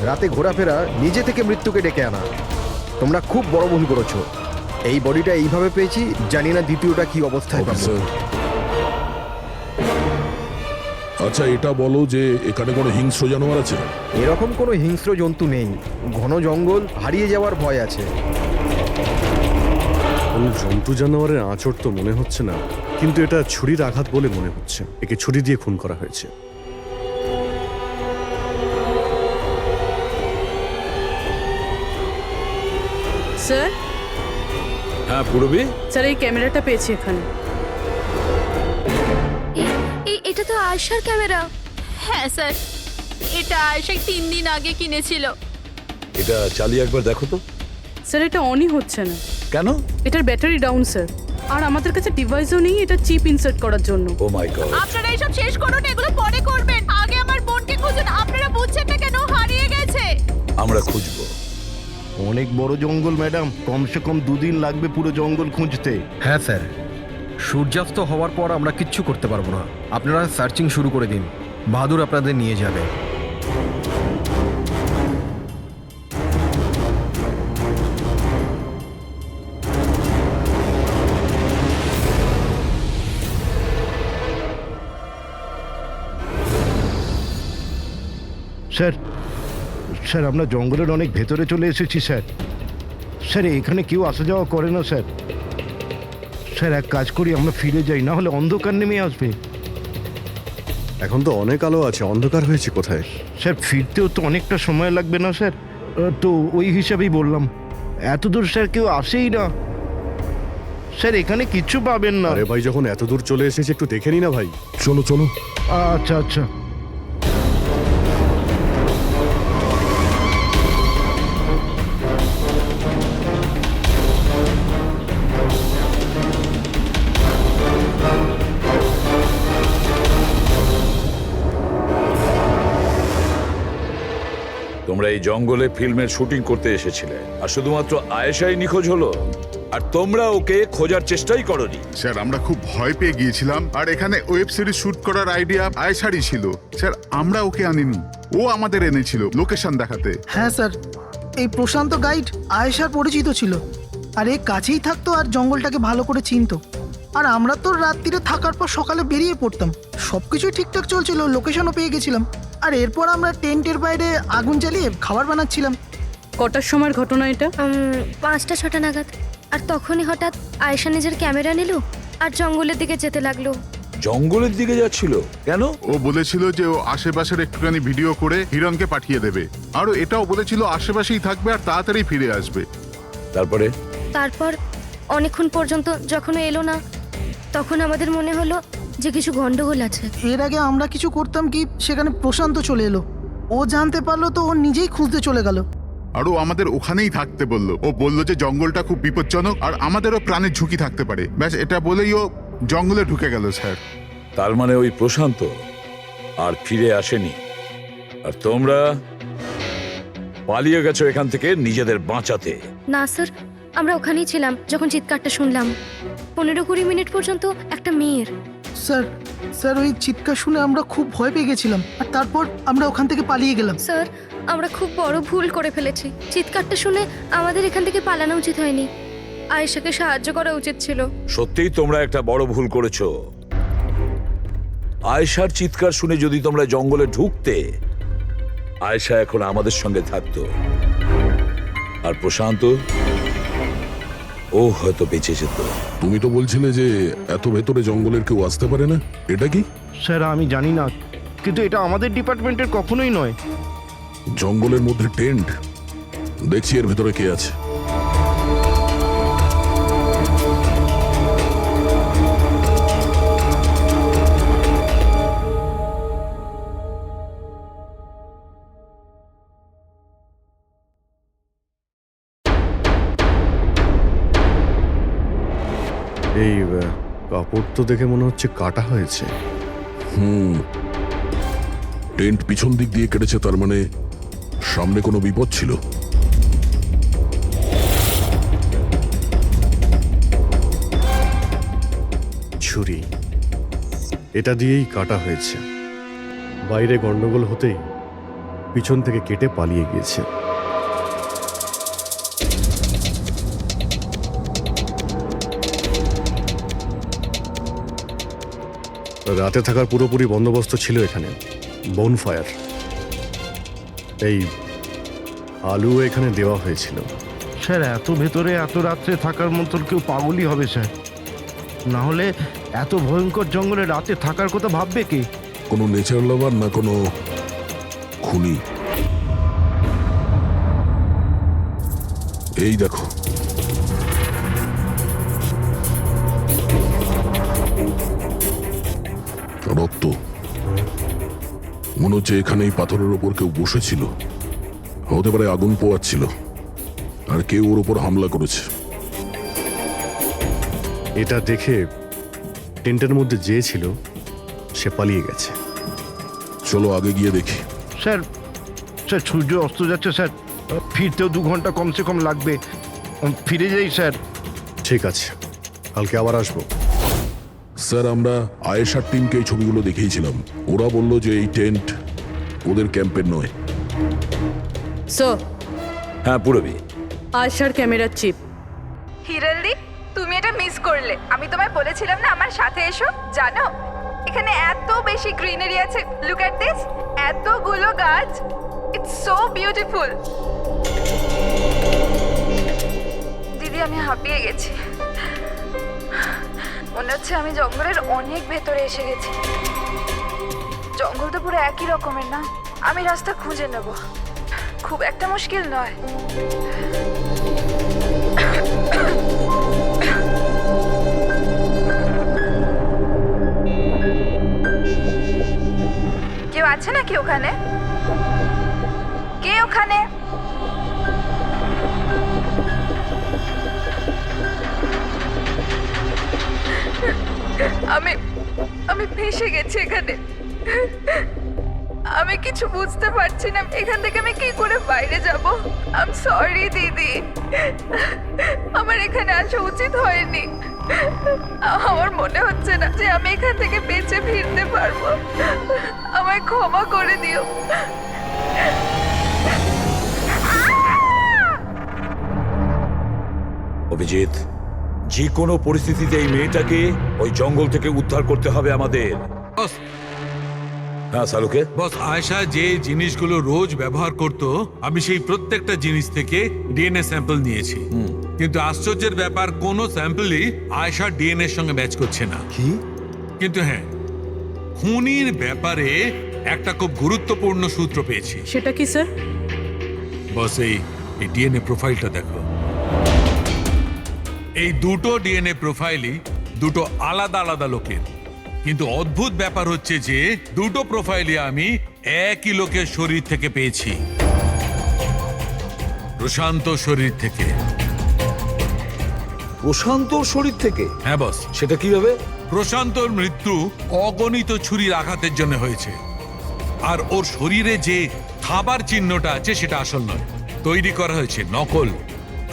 রাতে ঘোরাফেরা নিজে থেকে মৃত্যুকে ডেকে আনা, তোমরা খুব বড় ভুল করেছো। এই বডিটা এইভাবে পেয়েছি, জানি না দ্বিতীয়টা কি অবস্থায় পাবো। অফিসার, আচ্ছা এটা বলো যে এখানে কোনো হিংস্র জানোয়ার আছে? এরকম কোনো হিংস্র জন্তু নেই, ঘন জঙ্গল, হারিয়ে যাওয়ার ভয় আছে। কোনো জন্তু জানোয়ারের আঁচড় তো মনে হচ্ছে না, কিন্তু এটা ছুরির আঘাত বলে মনে হচ্ছে। একে ছুরি দিয়ে খুন করা হয়েছে। স্যার, হ্যাঁ পূরবী, স্যার এই ক্যামেরাটা পেয়েছি এখানে। এটা তো আয়েশার ক্যামেরা। হ্যাঁ স্যার, এটা আয়েশা 3 দিন আগে কিনেছিল। এটা চালিয়ে একবার দেখো তো। স্যার এটা অনই হচ্ছে না। কেন? এটার ব্যাটারি ডাউন স্যার, আর আমাদের কাছে ডিভাইসও নেই এটা চিপ ইনসার্ট করার জন্য। ও মাই গড। আপনারা এইসব শেষ করুন, এগুলো পরে করবেন, আগে আমার বোনকে খুঁজুন। আপনারা বুঝছেন না কেন হারিয়ে গেছে? আমরা খুঁজবো। অনেক বড় জঙ্গল ম্যাডাম, কমসে কম 2 দিন লাগবে পুরো জঙ্গল খুঁজতে। হ্যাঁ স্যার, সূর্যাস্ত হওয়ার পর আমরা কিচ্ছু করতে পারবো না। আপনারা সার্চিং শুরু করে দিন, বাহাদুর আপনাদের নিয়ে যাবে। স্যার, স্যার আমরা জঙ্গলের অনেক ভেতরে চলে এসেছি স্যার। স্যার এখানে কেউ আসা যাওয়া করে না স্যার। স্যার এক কাজ করি, আমরা ফিরে যাই, না হলে অন্ধকার নেমে আসবে। এখন তো অনেক আলো আছে, অন্ধকার হয়েছে কোথায়? স্যার ফিরতেও তো অনেকটা সময় লাগবে না স্যার? তো ওই হিসাবেই বললাম, এত দূর স্যার কেউ আসেই না। স্যার এখানে কিচ্ছু পাবেন না। আরে ভাই, যখন এত দূর চলে এসেছে একটু দেখে নি না ভাই। চলো চলো। আচ্ছা আচ্ছা। তোমরা এই জঙ্গলে ফিল্মের শুটিং করতে এসেছিলে, আর শুধুমাত্র আয়েশাই নিখোঁজ হলো, আর তোমরা ওকে খোঁজার চেষ্টাই করনি। স্যার আমরা খুব ভয় পেয়ে গিয়েছিলাম, আর এখানে ওয়েব সিরিজ শুট করার আইডিয়া আয়েশারই ছিল। স্যার আমরা ওকে আনিনি, ও আমাদের এনেছিল লোকেশন দেখাতে। হ্যাঁ স্যার, এই প্রশান্ত গাইড আয়েশার পরিচিত ছিল, আর এই কাছেই থাকতো আর জঙ্গলটাকে ভালো করে চিনতো। আর আমরা তো রাত্রিরে থাকার পর সকালে বেরিয়ে পড়তাম, সবকিছুই ঠিকঠাক চলছিল, লোকেশনও পেয়ে গেছিলাম। আর এরপর আমরা টেন্টের বাইরে আগুন জ্বালিয়ে খাবার বানাচ্ছিলাম। কটার সময়ের ঘটনা এটা? 5টা-6টা নাগাদ। আর তখনই হঠাৎ আয়েশা নিজের ক্যামেরা নিল আর জঙ্গলের দিকে যেতে লাগলো। জঙ্গলের দিকে যাচ্ছিল কেন? ও বলেছিল যে ও আশেপাশের একটুখানি ভিডিও করে হিরণকে পাঠিয়ে দেবে, আর এটাও বলেছিল আশেপাশেই থাকবে আর তাড়াতাড়ি ফিরে আসবে। তারপর অনেকক্ষণ পর্যন্ত যখন ও এলো না, তখন আমাদের মনে হলো যে কিছু গন্ডগোল আছে। এর আগে আমরা কিছু করতাম কি সেখানে প্রশান্ত চলে এলো, ও জানতে পারলো তো ও নিজেই খুঁজতে চলে গেল। আর ও আমাদের ওখানেই থাকতে বললো। ও বললো যে জঙ্গলটা খুব বিপজ্জনক আর আমাদেরও প্রাণের ঝুঁকি থাকতে পারে, ব্যাস এটা বলেই ও জঙ্গলে ঢুকে গেল স্যার। তার মানে ওই প্রশান্ত আর ফিরে আসেনি, আর তোমরা পালিয়ে গেছো এখান থেকে নিজেদের বাঁচাতে। না স্যার, আমরা ওখানেই ছিলাম যখন চিৎকারটা শুনলাম। 15-20 মিনিট পর্যন্ত একটা মেয়ের। স্যার স্যার ওই চিৎকার শুনে আমরা খুব ভয় পেয়ে গেছিলাম, আর তারপর আমরা ওখান থেকে পালিয়ে গেলাম। স্যার, আমরা খুব বড় ভুল করে ফেলেছি। চিৎকারটা শুনে আমাদের এখান থেকে পালানো উচিত হয়নি, আয়েশাকে সাহায্য করা উচিত ছিল। সত্যিই তোমরা একটা বড় ভুল করেছো। আয়েশার চিৎকার শুনে যদি তোমরা জঙ্গলে ঢুকতে, আয়েশা এখন আমাদের সঙ্গে থাকতো, আর প্রশান্ত ও হয়তো বেঁচে যেত। তুমি তো বলছিলে যে এত ভেতরে জঙ্গলের কেউ আসতে পারে না, এটা কি? স্যার আমি জানি না, কিন্তু এটা আমাদের ডিপার্টমেন্টের কখনোই নয়। জঙ্গলের মধ্যে টেন্ট, দেখছি এর ভেতরে কে আছে। এই কাপড় তো দেখে মনে হচ্ছে কাটা হয়েছে। টেন্ট পিছন দিক দিয়ে কেটেছে, তার মানে সামনে কোনো বিপদ ছিল। ছুরি, এটা দিয়েই কাটা হয়েছে। বাইরে গন্ডগোল হতেই পিছন থেকে কেটে পালিয়ে গিয়েছে। রাতে থাকার পুরোপুরি বন্দোবস্ত ছিল এখানে, বনফায়ার। এই আলু এখানে দেওয়া হয়েছিল। স্যার এত ভেতরে এত রাত্রে থাকার মতন কেউ পাগলই হবে স্যার, না হলে এত ভয়ঙ্কর জঙ্গলে রাতে থাকার কথা ভাববে কে? কোনো নেচার লাভার না কোনো খুনি। এই দেখো, রক্ত। মনে হচ্ছে এখানে এই পাথরের ওপর কেউ বসেছিল, হতে পারে আগুন পোয়াচ্ছিল, আর কেউ ওর ওপর হামলা করেছে। এটা দেখে টেন্টের মধ্যে যে ছিল সে পালিয়ে গেছে। চলো আগে গিয়ে দেখি। স্যার স্যার সূর্য অস্ত যাচ্ছে স্যার, ফিরতেও 2 ঘন্টা কমসে কম লাগবে। ফিরে যাই স্যার। ঠিক আছে, কালকে আবার আসবো। স্যার আমরা আয়েশার টিমকে এই ছবিগুলো দেখিয়েছিলাম, ওরা বলল যে এই টেন্ট ওদের ক্যাম্পের নয়। স্যার, হ্যাঁ পুরবি, আয়েশার ক্যামেরার চিপ। হিরালদি, তুমি এটা মিস করলে। আমি তোমায় বলেছিলাম না আমার সাথে এসো। জানো এখানে এত বেশি গ্রিনারি আছে। লুক এট দিস, এতগুলো গাছ। It's so beautiful. দিদি আমি হাঁপিয়ে গেছি, মনে হচ্ছে আমি জঙ্গলের অনেক ভেতরে এসে গেছি। জঙ্গল তো পুরো একই রকমের না? আমি রাস্তা খুঁজে নেব, খুব একটা মুশকিল নয়। কেউ আছে নাকি ওখানে? কে ওখানে? আমি ফেঁসে গেছি এখানে। আমি কিছু বুঝতে পারছি না, এখান থেকে আমি কি করে বাইরে যাব। আই এম সরি দিদি, আমার এখানে আসা উচিত হয়নি। আমার মনে হচ্ছে না যে আমি এখান থেকে বেঁচে ফিরতে পারবো। আমায় ক্ষমা করে দিও। অভিজিৎ, যে কোনো পরিস্থিতিতে এই মেয়েটাকে ওই জঙ্গল থেকে উদ্ধার করতে হবে আমাদের। বস, হ্যাঁ সালুকে। বস, আয়েশা যে জিনিসগুলো রোজ ব্যবহার করত, আমি সেই প্রত্যেকটা জিনিস থেকে ডিএনএ স্যাম্পল নিয়েছি, কিন্তু আশ্চর্যের ব্যাপার কোনো স্যাম্পলই আয়েশার ডিএনএ সঙ্গে ম্যাচ করছে না। কি? কিন্তু হ্যাঁ, খুনির ব্যাপারে একটা খুব গুরুত্বপূর্ণ সূত্র পেয়েছি। সেটা কি স্যার? বস এই ডিএনএ প্রোফাইলটা দেখো। এই দুটো ডিএনএ প্রোফাইলই দুটো আলাদা আলাদা লোকের, কিন্তু অদ্ভুত ব্যাপার হচ্ছে যে দুটো প্রোফাইলই আমি একই লোকের শরীর থেকে পেয়েছি, প্রশান্ত শরীর থেকে। প্রশান্তর শরীর থেকে? হ্যাঁ বস। সেটা কিভাবে? প্রশান্তর মৃত্যু অগণিত ছুরির আঘাতের জন্য হয়েছে, আর ওর শরীরে যে খাবার চিহ্নটা আছে সেটা আসল নয়, তৈরি করা হয়েছে নকল।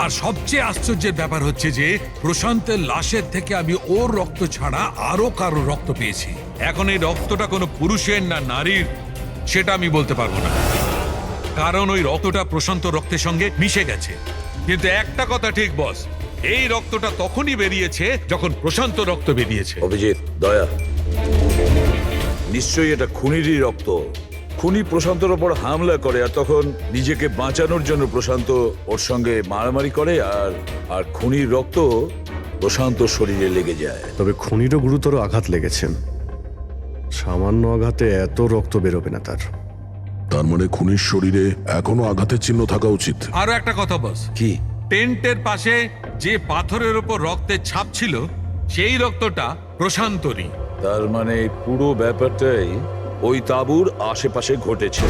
আর সবচেয়ে আশ্চর্যের ব্যাপার হচ্ছে যে প্রশান্তের লাশের থেকে আমি ওর রক্ত ছাড়া আরো কারো রক্ত পেয়েছি। এখন এই রক্তটা কোনো পুরুষের না নারীর সেটা আমি বলতে পারবো না, কারণ ওই রক্তটা প্রশান্ত রক্তের সঙ্গে মিশে গেছে। কিন্তু একটা কথা ঠিক বস, এই রক্তটা তখনই বেরিয়েছে যখন প্রশান্ত রক্ত বেরিয়েছে। অভিজিৎ, দয়া, নিশ্চয়ই এটা খুনিরই রক্ত। খুনি প্রশান্তর ওপর হামলা করে আর তখন নিজেকে বাঁচানোর জন্য প্রশান্ত ওর সঙ্গে মারামারি করে, আর খুনির রক্ত প্রশান্ত শরীরে লেগে যায়। তবে খুনিরও গুরুতর আঘাত লেগেছে, সামান্য আঘাতে এত রক্ত বেরোবে না তার। তার মানে খুনির শরীরে এখনো আঘাতের চিহ্ন থাকা উচিত। আরো একটা কথা বস, কি? টেন্টের পাশে যে পাথরের উপর রক্তের ছাপ ছিল সেই রক্তটা প্রশান্তরই। তার মানে পুরো ব্যাপারটাই ওই তাঁবুর আশেপাশে ঘটেছে।